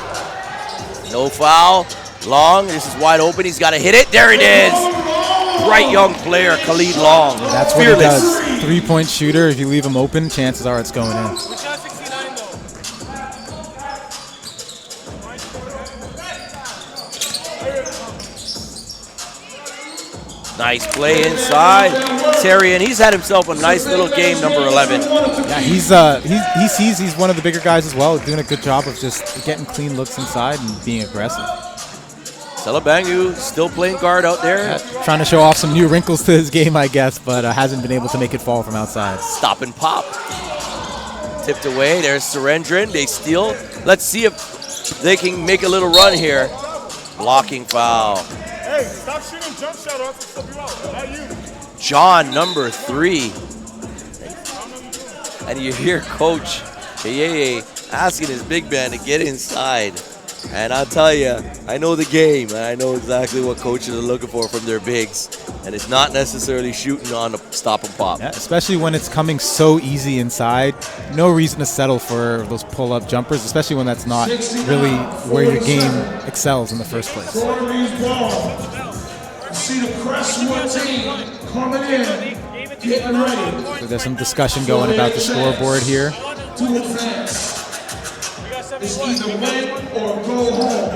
No foul. Long, this is wide open. He's got to hit it. There it is. Bright young player, Khalid Long. That's what he does. 3-point shooter. If you leave him open, chances are it's going in. We shot 69 though. Nice play inside. Terry, and he's had himself a nice little game, number 11. Yeah, he sees he's one of the bigger guys as well, doing a good job of just getting clean looks inside and being aggressive. Salabangu still playing guard out there. Trying to show off some new wrinkles to his game, I guess, but hasn't been able to make it fall from outside. Stop and pop. Tipped away. There's Surendran. They steal. Let's see if they can make a little run here. Blocking foul. Hey, stop shooting jump shot off and flip you out. Not you. John, number 3. And you hear Coach Kayeye asking his big man to get inside. And I'll tell you, I know the game, and I know exactly what coaches are looking for from their bigs. And it's not necessarily shooting on a stop and pop. Yeah, especially when it's coming so easy inside. No reason to settle for those pull-up jumpers, especially when that's not really where your game excels in the first place. Thornlea's ball. See the Crestwood team coming in, getting ready So there's some discussion going about the scoreboard here. to advance. It's either win or go home.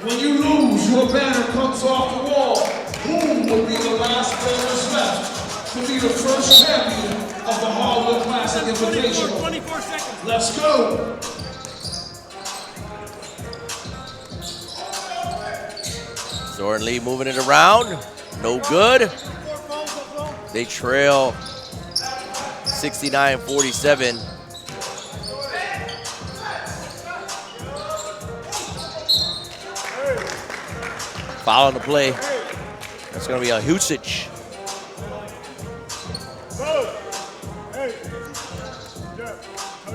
When you lose, your banner comes off the wall. Who will be the last players left to be the first champion of the Hardwood Classix Invitational? 24 seconds. Let's go. Thornlea moving it around. No good. They trail 69-47. Foul on the play. That's going to be a Husic.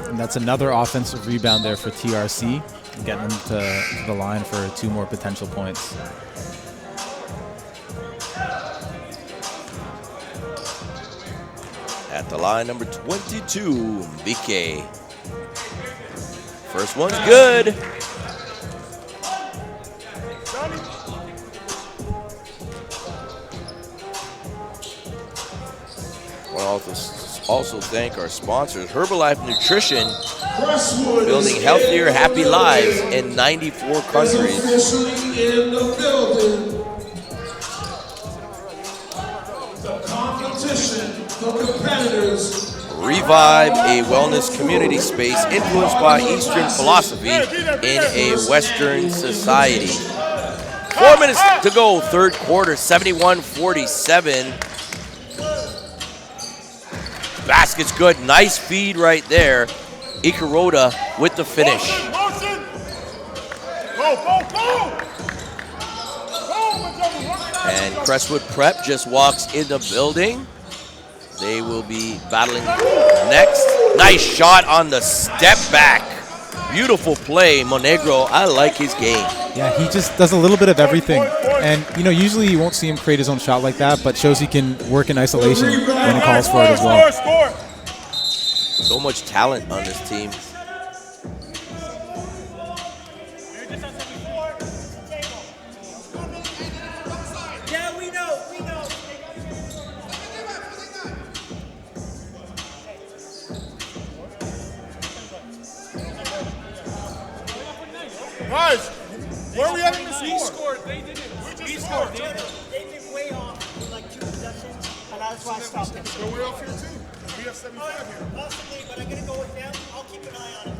And that's another offensive rebound there for TRC, getting them to the line for 2 more potential points. At the line, number 22, BK. First one's good. I want to also thank our sponsors, Herbalife Nutrition, Crestwood building healthier, happy lives in 94 countries. Officially in the building. The competition, the competitors. Revive a wellness community space influenced by Eastern philosophy in a Western society. 4 minutes to go, third quarter, 71-47. Basket's good, nice feed right there. Ikaroda with the finish. Motion! Go, go, go! And Crestwood Prep just walks in the building. They will be battling next. Nice shot on the step back. Beautiful play, Monegro. I like his game. Yeah, he just does a little bit of everything. And, you know, usually you won't see him create his own shot like that, but shows he can work in isolation when it calls for it as well. Score! So much talent on this team. Yeah, we know, we know. Guys, where are we at in the We score? scored, they didn't. We scored, they didn't. They've been way off in like 2 possessions, and that's why I stopped it. So we're off here too. We have 75 here. Possibly, but I'm gonna go with them. I'll keep an eye on it.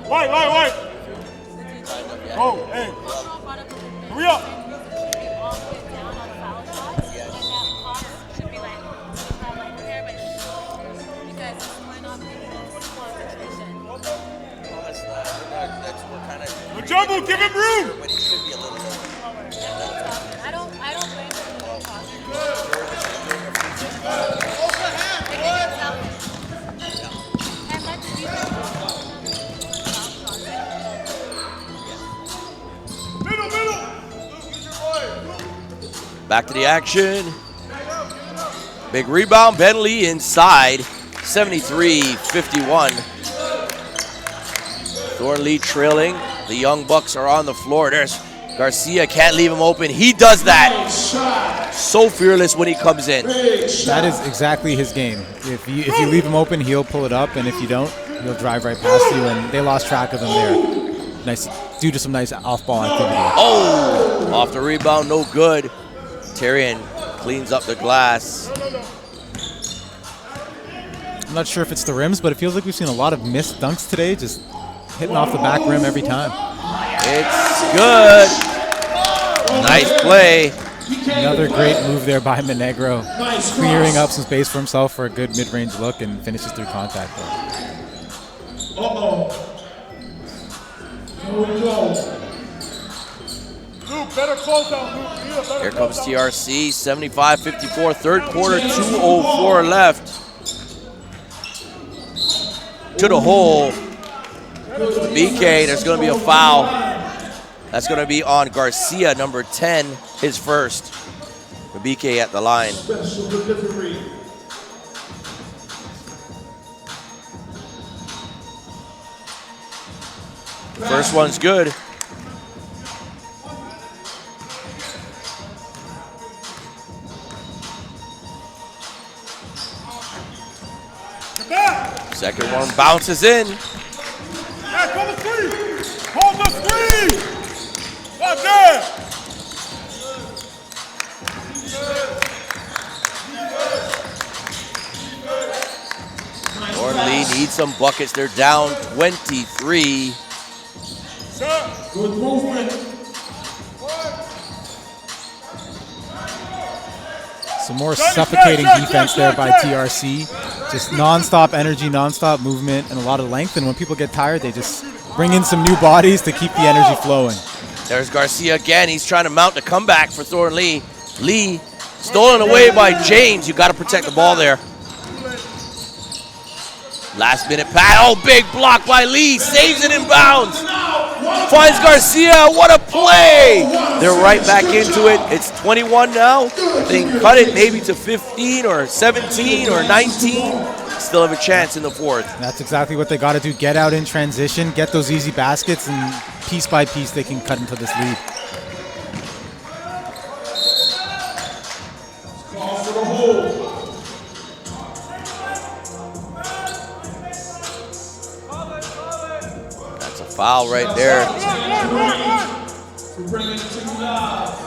Wait. Oh, hey. Hurry up. The jumble, give him room. I don't blame Middle. Back to the action. Big rebound, Bentley inside, 73-51. Thornlea trailing. The Young Bucks are on the floor. There's Garcia, can't leave him open. He does that. So fearless when he comes in. That is exactly his game. If you leave him open, he'll pull it up, and if you don't, he'll drive right past you, and they lost track of him there. Nice, due to some nice off-ball activity. Oh, off the rebound, no good. Terrian cleans up the glass. I'm not sure if it's the rims, but it feels like we've seen a lot of missed dunks today, just hitting off the back rim every time. It's good. Nice play. Another great move there by Monegro, clearing up some space for himself for a good mid-range look and finishes through contact there. we go. Luke, better close out, Luke. You need a better Here comes close out. TRC, 75-54, third quarter, 2:04 left. To the hole. BK, there's going to be a foul. That's going to be on Garcia, number 10, his first. BK at the line. Special delivery. First one's good. Second one bounces in. Back on the screen. Hold the screen. Watch that. Thornlea needs some buckets. They're down 23. Good movement. Some more suffocating defense there by TRC. Just non-stop energy, non-stop movement, and a lot of length. And when people get tired, they just bring in some new bodies to keep the energy flowing. There's Garcia again. He's trying to mount a comeback for Thornlea. Lee stolen away by James. You got to protect the ball there. Last minute pass. Oh, big block by Lee. Saves it in bounds. Finds Garcia. What a play. They're right back into it. It's 21 now. They can cut it maybe to 15 or 17 or 19. Still have a chance in the fourth. That's exactly what they got to do. Get out in transition, get those easy baskets, and piece by piece they can cut into this lead. Call for the hold. That's a foul right there. We're bringing it to you live.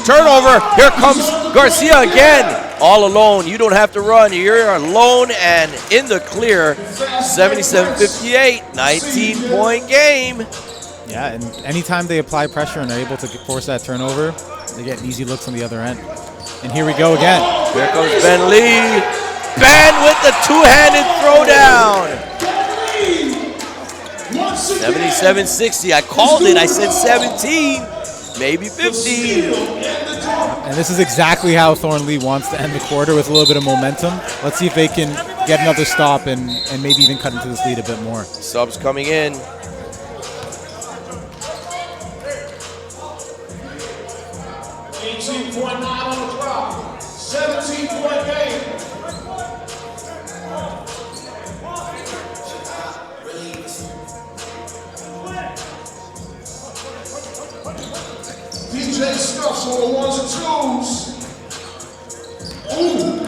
Turnover. Here comes Garcia again. All alone. You don't have to run. You're alone and in the clear. 77-58. 19-point game. Yeah, and anytime they apply pressure and they're able to force that turnover, they get easy looks on the other end. And here we go again. Here comes Ben Lee. Ben with the two-handed throwdown. 77-60. I called it. I said 17, maybe 15. And this is exactly how Thornlea wants to end the quarter, with a little bit of momentum. Let's see if they can get another stop and maybe even cut into this lead a bit more. Subs coming in. .9 on the clock. 17-point game. DJ Stuffs on the ones and twos. Ooh.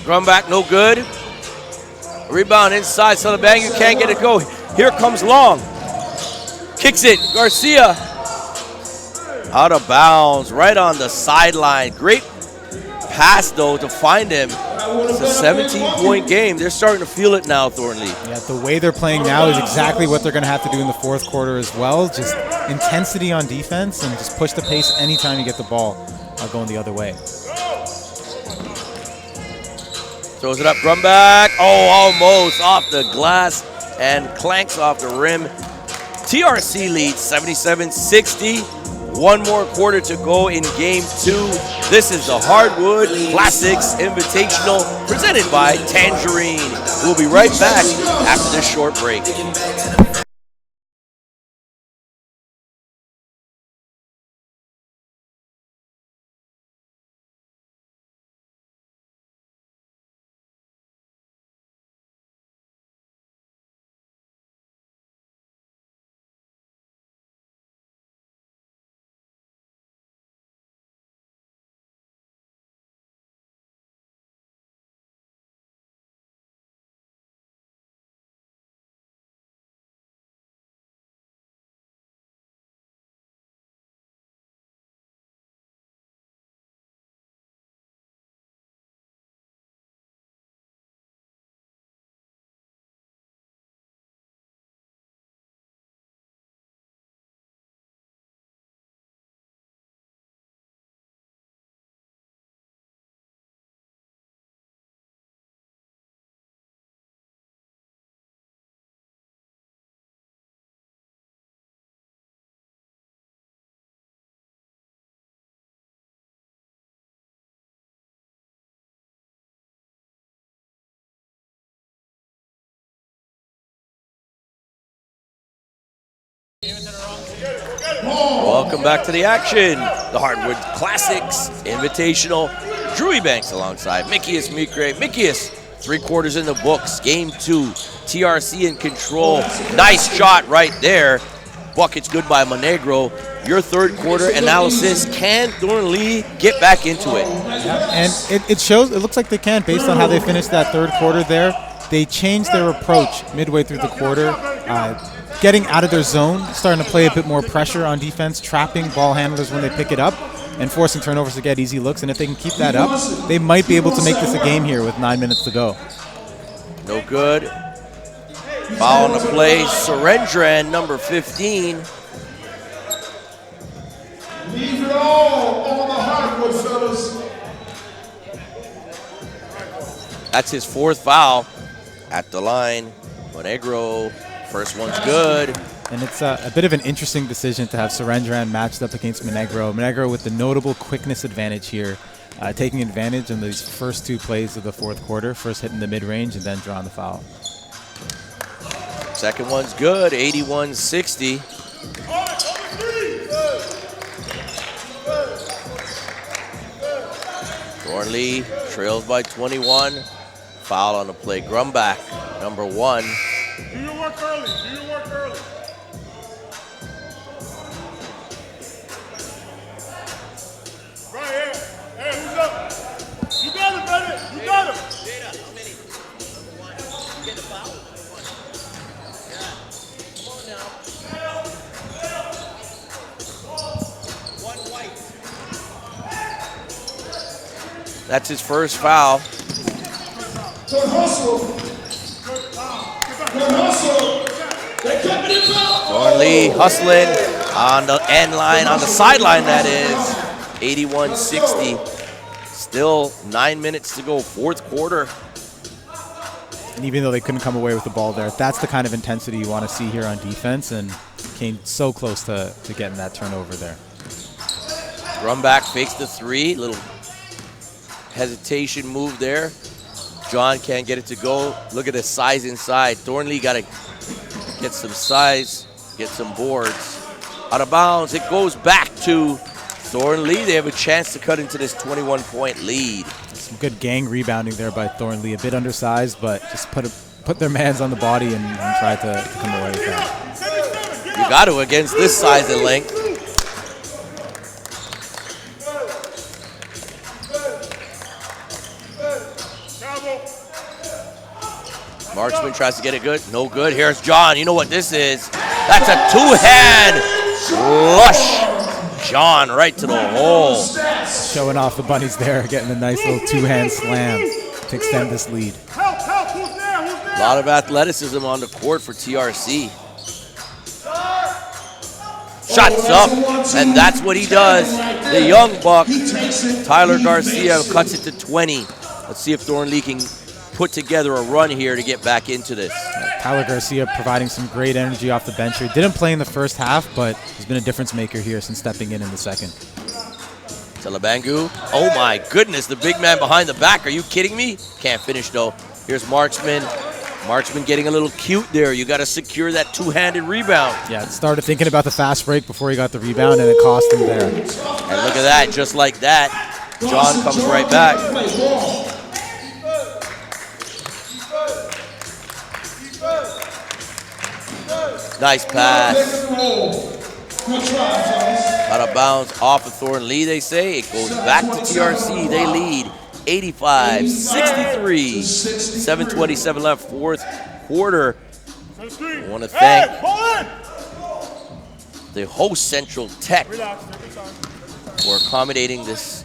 Run back, no good. Rebound inside, Sullivan, you can't get it go. Here comes Long. Kicks it, Garcia. Out of bounds, right on the sideline. Great pass, though, to find him. It's a 17-point game. They're starting to feel it now, Thornlea. Yeah, the way they're playing now is exactly what they're going to have to do in the fourth quarter as well. Just intensity on defense and just push the pace anytime you get the ball going the other way. Throws it up, Grumback. Oh, almost off the glass and clanks off the rim. TRC leads 77-60. One more quarter to go in game two. This is the Hardwood Classix Invitational presented by Tangerine. We'll be right back after this short break. Welcome back to the action. The Hardwood Classix Invitational. Drew Banks alongside Mikius Mikre. Mikius, 3/4 in the books. Game 2. TRC in control. Nice shot right there. Bucket's good by Monegro. Your third quarter analysis. Can Thornlea get back into it? And it shows, it looks like they can based on how they finished that third quarter there. They changed their approach midway through the quarter, getting out of their zone, starting to play a bit more pressure on defense, trapping ball handlers when they pick it up, and forcing turnovers to get easy looks. And if they can keep that up, they might be able to make this a game here with 9 minutes to go. No good. Foul on the play. Surendran, number 15. Leave it all on the hardwood, fellas. That's his 4th foul at the line. Monegro, first one's good. And it's a bit of an interesting decision to have Surendran matched up against Monegro. Monegro with the notable quickness advantage here, taking advantage in these first 2 plays of the fourth quarter, first hitting the mid-range and then drawing the foul. Second one's good, 81-60. Thornlea trails by 21. Foul on the play. Grumbach, number 1. Do your work early. Do your work early. Right here. Hey, who's up? You got him, brother. You got him. That's his first foul. Good hustle. Good hustle. They kept it foul. Thornlea hustling on the end line, on the sideline that is. 81-60. Still 9 minutes to go, fourth quarter. And even though they couldn't come away with the ball there, that's the kind of intensity you want to see here on defense, and came so close to getting that turnover there. Grumbach fakes the 3, little hesitation move there. John can't get it to go. Look at the size inside. Thornlea got to get some size, get some boards. Out of bounds, it goes back to Thornlea. They have a chance to cut into this 21-point lead. Some good gang rebounding there by Thornlea. A bit undersized, but just put their mans on the body and try to come away with that. You got to against this size and length. Marksman tries to get it good. No good. Here's John. You know what this is. That's a 2-hand flush. John right to the hole. Showing off the bunnies there, getting a nice little 2-hand slam to extend this lead. Help, help. Who's there? Who's there? A lot of athleticism on the court for TRC. Shots up, and that's what he does. The young buck, Tyler Garcia, cuts it to 20. Let's see if Thornlea can put together a run here to get back into this. Tyler Garcia providing some great energy off the bench here. Didn't play in the first half, but he's been a difference maker here since stepping in the second. Telebangu. Oh my goodness, the big man behind the back. Are you kidding me? Can't finish though. Here's Marksman. Marksman getting a little cute there. You got to secure that 2-handed rebound. Yeah, started thinking about the fast break before he got the rebound, and it cost him there. And look at that, just like that, John comes right back. Nice pass. Out of bounds off of Thornlea, they say. It goes back to TRC. They lead 85-63. 7:27 left, fourth quarter. I want to thank the host Central Tech for accommodating this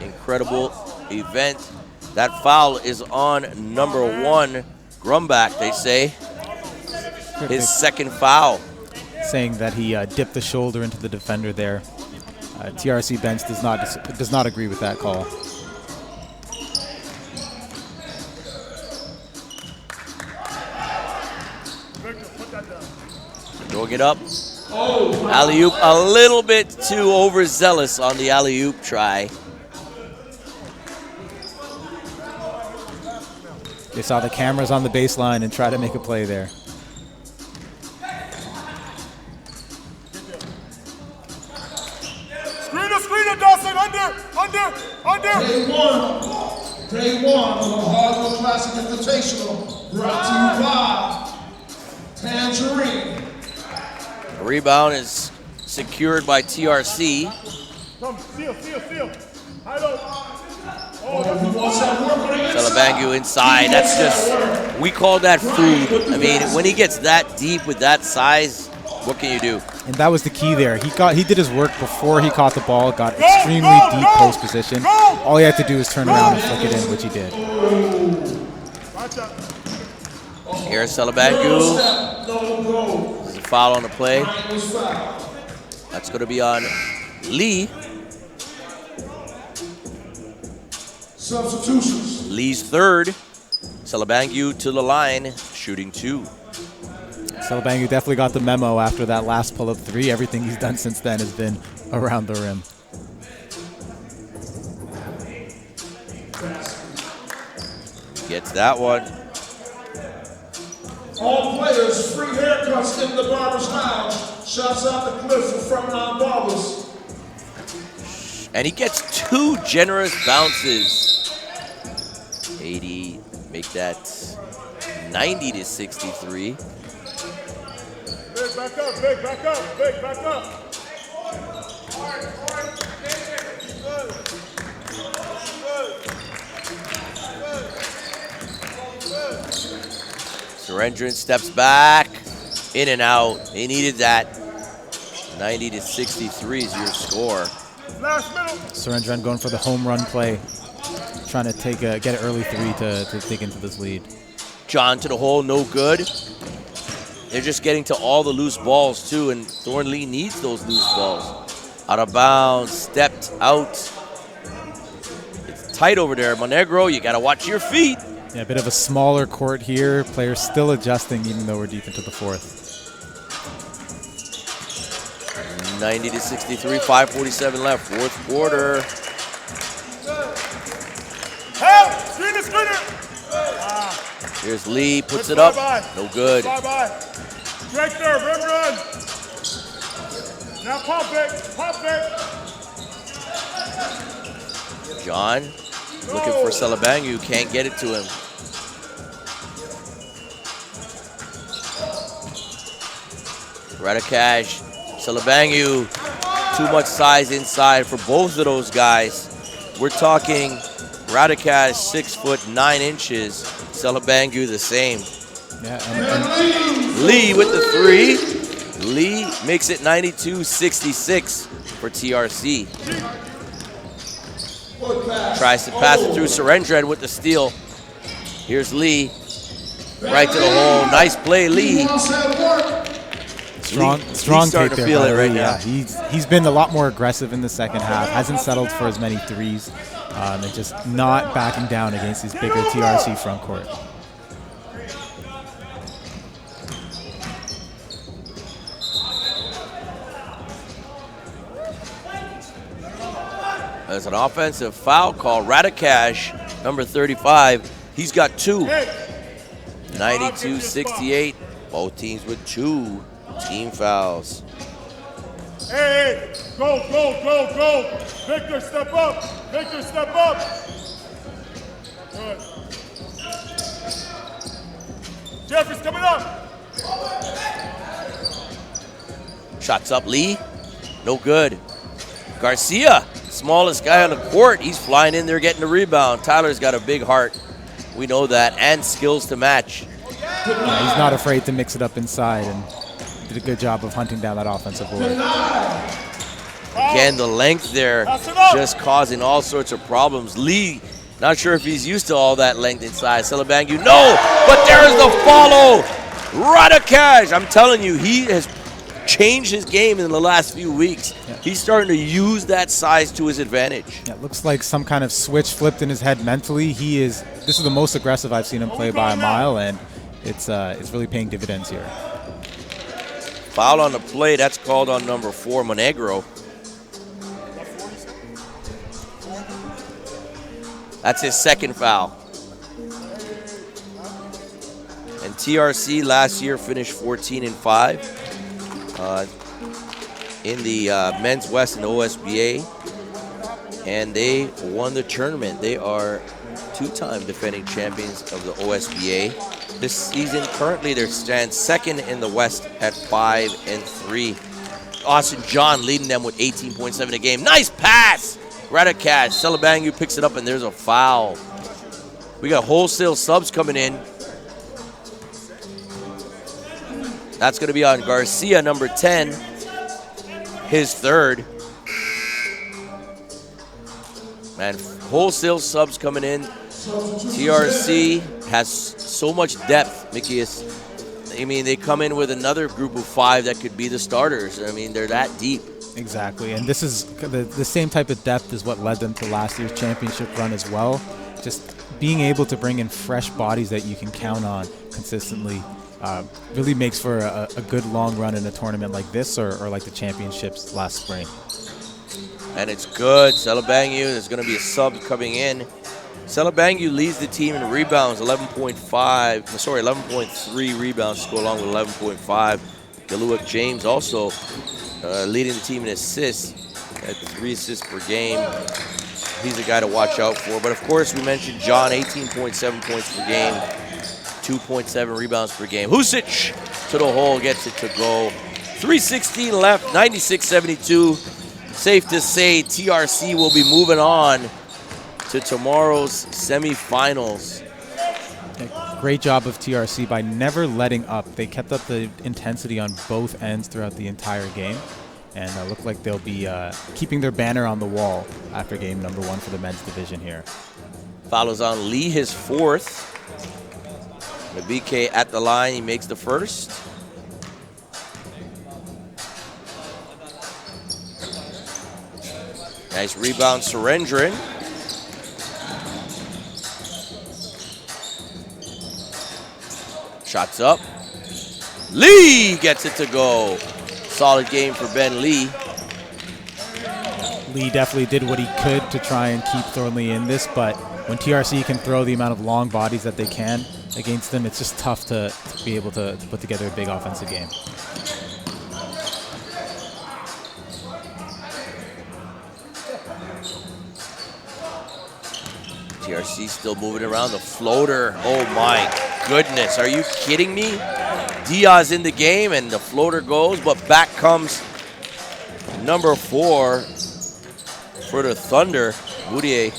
incredible event. That foul is on number 1, Grumbach, they say. His second foul. Saying that he dipped the shoulder into the defender there. TRC bench does not agree with that call. Throwing it up. Alley-oop, a little bit too overzealous on the alley-oop try. They saw the cameras on the baseline and tried to make a play there. Hardwood Classix Invitational, brought to you by Tangerine. The rebound is secured by TRC. Come, seal. High low. He wants that work on the inside. Salabangu inside. That's just, we call that food. I mean, when he gets that deep with that size, what can you do? And that was the key there. He did his work before he caught the ball, got extremely deep post position. All he had to do is turn around and flick it in, which he did. Here's Salabangu. There's a foul on the play. That's going to be on Lee. Substitutions. Lee's third. Salabangu to the line, shooting 2. Salabangu definitely got the memo after that last pull-up 3. Everything he's done since then has been around the rim. Gets that one. All players, free haircuts in the barber's lounge. Shouts out to Cliff for Frontline Barbers. And he gets 2 generous bounces. 80, make that 90 to 63. Big, back up. Surendran steps back, in and out. He needed that. 90 to 63 is your score. Surendran going for the home run play, trying to get an early 3 to dig into this lead. John to the hole, no good. They're just getting to all the loose balls too, and Thornlea needs those loose balls. Out of bounds, stepped out. It's tight over there. Monegro, you gotta watch your feet. Yeah, a bit of a smaller court here. Players still adjusting even though we're deep into the 4th. 90 to 63, 5:47 left, 4th quarter. Help! Screener! Here's Lee, puts it up, no good. Right there, run. Now pump it. John looking for Salabangu, can't get it to him. Radakash, Salabangu, too much size inside for both of those guys. We're talking Radakash 6'9", Salabangu the same. Yeah, and Lee with the 3. Lee makes it 92-66 for TRC. Tries to pass it through Surendran with the steal. Here's Lee, right to the hole. Nice play, Lee. Strong Lee's starting take to there feel by it right Lee. now. Yeah, he's been a lot more aggressive in the second half. Hasn't settled for as many 3s, and just not backing down against these bigger TRC front court. There's an offensive foul call. Radakash, number 35, he's got 2. 92-68. Both teams with 2 team fouls. Hey, go. Victor, step up. Good. Jeffrey's coming up. Shots up, Lee. No good. Garcia, smallest guy on the court. He's flying in there getting the rebound. Tyler's got a big heart. We know that. And skills to match. Yeah, he's not afraid to mix it up inside and did a good job of hunting down that offensive board. Again, the length there just causing all sorts of problems. Lee, not sure if he's used to all that length inside. Salabangu, no, but there's the follow. Radakash, I'm telling you, he has changed his game in the last few weeks. Yeah. He's starting to use that size to his advantage. Yeah, it looks like some kind of switch flipped in his head mentally. This is the most aggressive I've seen him play by a mile, and it's really paying dividends here. Foul on the play, that's called on number 4, Monegro. That's his second foul. And TRC last year finished 14-5 in the Men's West and OSBA, and they won the tournament. They are 2 two-time defending champions of the OSBA. This season, currently they stand second in the West at 5-3. Austin John leading them with 18.7 a game. Nice pass! Radacat, Celebangu picks it up, and there's a foul. We got wholesale subs coming in. That's going to be on Garcia, number 10, his third. And wholesale subs coming in. TRC has so much depth, Mickey's. I mean, they come in with another group of 5 that could be the starters. I mean, they're that deep. Exactly, and this is the same type of depth is what led them to last year's championship run as well. Just being able to bring in fresh bodies that you can count on consistently really makes for a good long run in a tournament like this or like the championships last spring. And it's good. Celebangu, there's going to be a sub coming in. Celebangu leads the team in rebounds, 11.3 rebounds to go along with 11.5. Galuak James also leading the team in assists at 3 assists per game. He's a guy to watch out for. But of course, we mentioned John, 18.7 points per game, 2.7 rebounds per game. Husic to the hole, gets it to go. 3:16 left, 96-72. Safe to say TRC will be moving on to tomorrow's semifinals. Great job of TRC by never letting up. They kept up the intensity on both ends throughout the entire game, and look like they'll be keeping their banner on the wall after game number 1 for the men's division here. Follows on Lee, his 4th. The BK at the line, he makes the first. Nice rebound, Surendran. Shots up. Lee gets it to go. Solid game for Ben Lee. Lee definitely did what he could to try and keep Thornlea in this, but when TRC can throw the amount of long bodies that they can against them, it's just tough to be able to put together a big offensive game. TRC still moving around the floater. Oh my goodness, are you kidding me? Diaz in the game and the floater goes, but back comes number 4 for the Thunder, Moutier.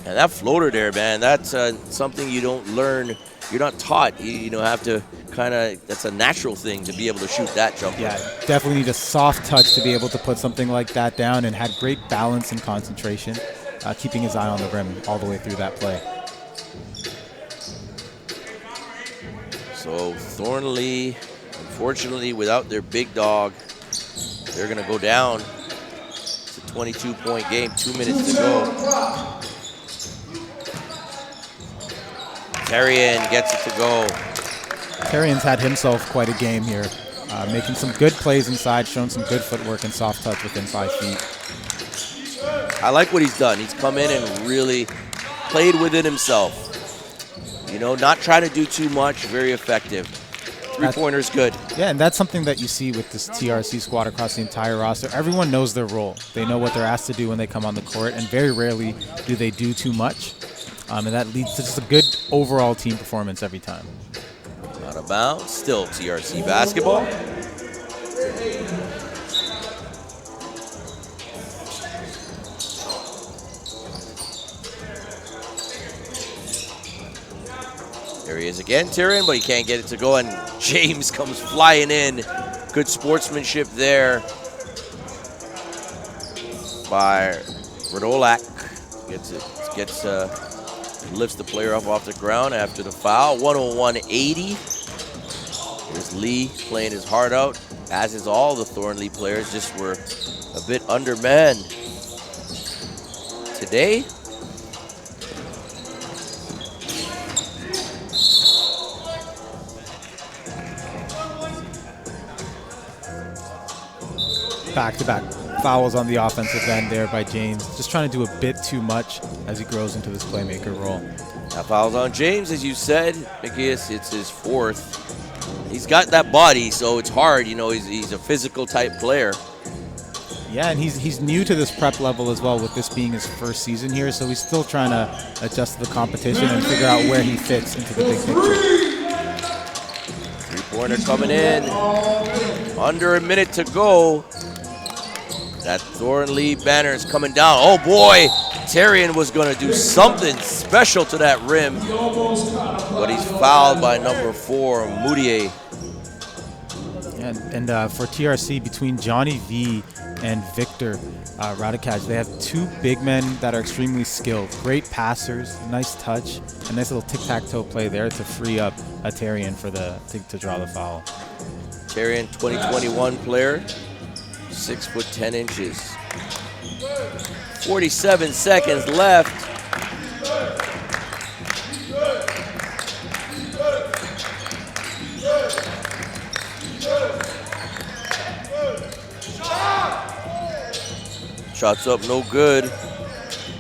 And that floater there, man, that's something you don't learn. You're not taught. You have to kind of, that's a natural thing to be able to shoot that jumper. Yeah, definitely need a soft touch to be able to put something like that down, and had great balance and concentration, keeping his eye on the rim all the way through that play. So Thornlea, unfortunately, without their big dog, they're going to go down. It's a 22-point game, 2 minutes to go. Terrian gets it to go. Terrian's had himself quite a game here, making some good plays inside, showing some good footwork and soft touch within 5 feet. I like what he's done. He's come in and really played within himself. You know, not trying to do too much, very effective. Three-pointer's good. Yeah, and that's something that you see with this TRC squad across the entire roster. Everyone knows their role. They know what they're asked to do when they come on the court, and very rarely do they do too much. And that leads to just a good overall team performance every time. Out of bounds, still TRC basketball. There he is again, Tyrion, but he can't get it to go, and James comes flying in. Good sportsmanship there by Radolak. Lifts the player up off the ground after the foul. 101-80. Here's Lee playing his heart out, as is all the Thornlea players. Just were a bit undermanned today. Back-to-back fouls on the offensive end there by James. Just trying to do a bit too much as he grows into this playmaker role. That foul's on James, as you said. It's his 4th. He's got that body, so it's hard. You know, he's a physical type player. Yeah, and he's new to this prep level as well, with this being his first season here, so he's still trying to adjust to the competition and figure out where he fits into the big picture. Three-pointer coming in. Under a minute to go. That Thornlea banner is coming down. Oh boy, Tarian was going to do something special to that rim, but he's fouled by number 4, Moutier. And for TRC, between Johnny V and Victor Radikaj, they have 2 big men that are extremely skilled. Great passers, nice touch, a nice little tic-tac-toe play there to free up Tarian for to draw the foul. Tarian, 2021 player, 6 foot 10 inches. 47 seconds left. Shots up, no good.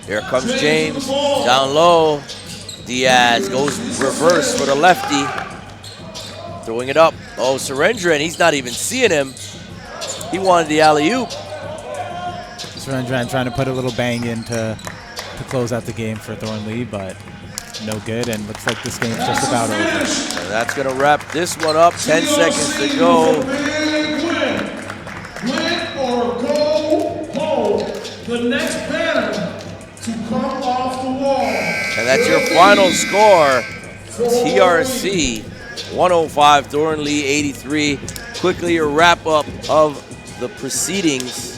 Here comes James, down low. Diaz goes reverse for the lefty. Throwing it up. Oh, Surendran, he's not even seeing him. He wanted the alley-oop. Surendran trying to put a little bang in to close out the game for Thornlea, but no good, and looks like this game's just about over. And that's going to wrap this one up. 10 seconds to go. Win or go home. The next banner to come off the wall. And that's your final score. TRC 105, Thornlea 83. Quickly a wrap-up of the proceedings.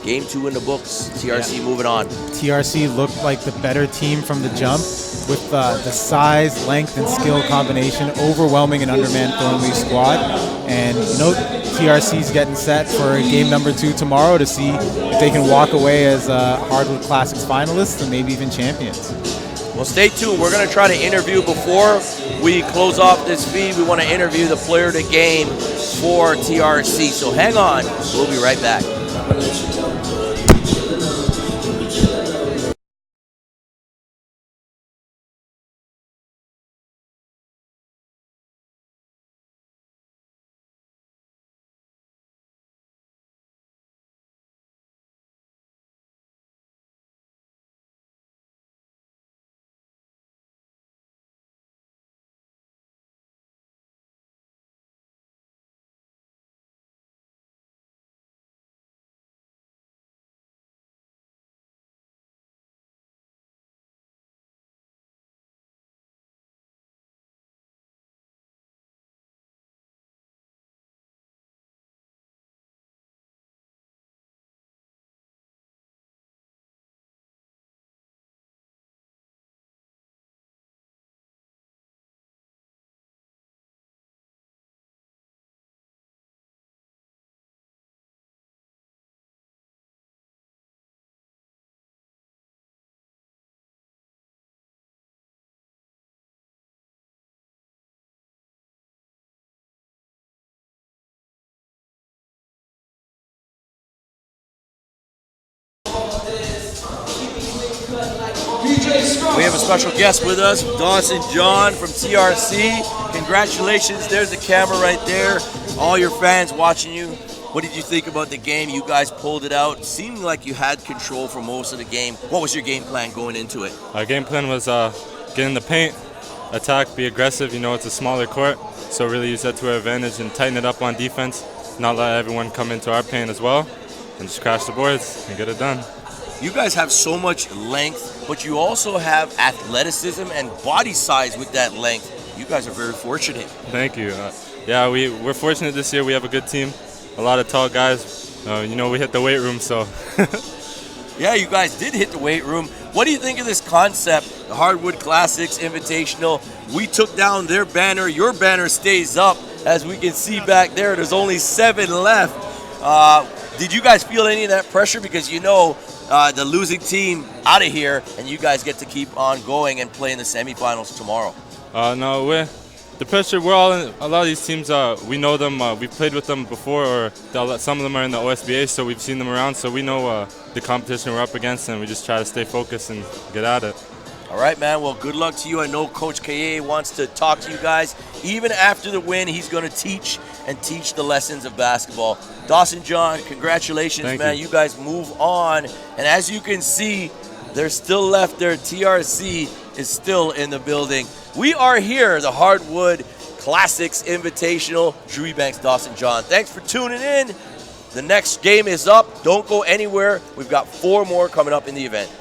Game 2 in the books. TRC moving on. TRC looked like the better team from the jump, with the size, length, and skill combination overwhelming an undermanned Thornlea squad. And TRC's getting set for game number 2 tomorrow to see if they can walk away as Hardwood Classix finalists and maybe even champions. Well, stay tuned. We're going to try to interview before we close off this feed. We want to interview the player of the game for TRC. So hang on. We'll be right back. We have a special guest with us, Dawson John from TRC. Congratulations, there's the camera right there. All your fans watching you. What did you think about the game? You guys pulled it out. Seemed like you had control for most of the game. What was your game plan going into it? Our game plan was get in the paint, attack, be aggressive. You know, it's a smaller court, so really use that to our advantage and tighten it up on defense. Not let everyone come into our paint as well, and just crash the boards and get it done. You guys have so much length, but you also have athleticism and body size with that length. You guys are very fortunate. Thank you. Yeah, we're fortunate this year. We have a good team, a lot of tall guys. You know, we hit the weight room, so. Yeah, you guys did hit the weight room. What do you think of this concept, the Hardwood Classix Invitational? We took down their banner. Your banner stays up. As we can see back there, there's only 7 left. Did you guys feel any of that pressure? Because you know the losing team out of here, and you guys get to keep on going and play in the semifinals tomorrow. No, the pressure, we're all in, a lot of these teams, we know them, we've played with them before, or some of them are in the OSBA, so we've seen them around, so we know the competition we're up against, and we just try to stay focused and get at it. All right, man. Well, good luck to you. I know Coach Kaye wants to talk to you guys. Even after the win, he's going to teach the lessons of basketball. Dawson John, congratulations, Thank man. you. You guys move on. And as you can see, they're still left there. TRC is still in the building. We are here, the Hardwood Classix Invitational. Drew Ebanks, Dawson John. Thanks for tuning in. The next game is up. Don't go anywhere. We've got 4 more coming up in the event.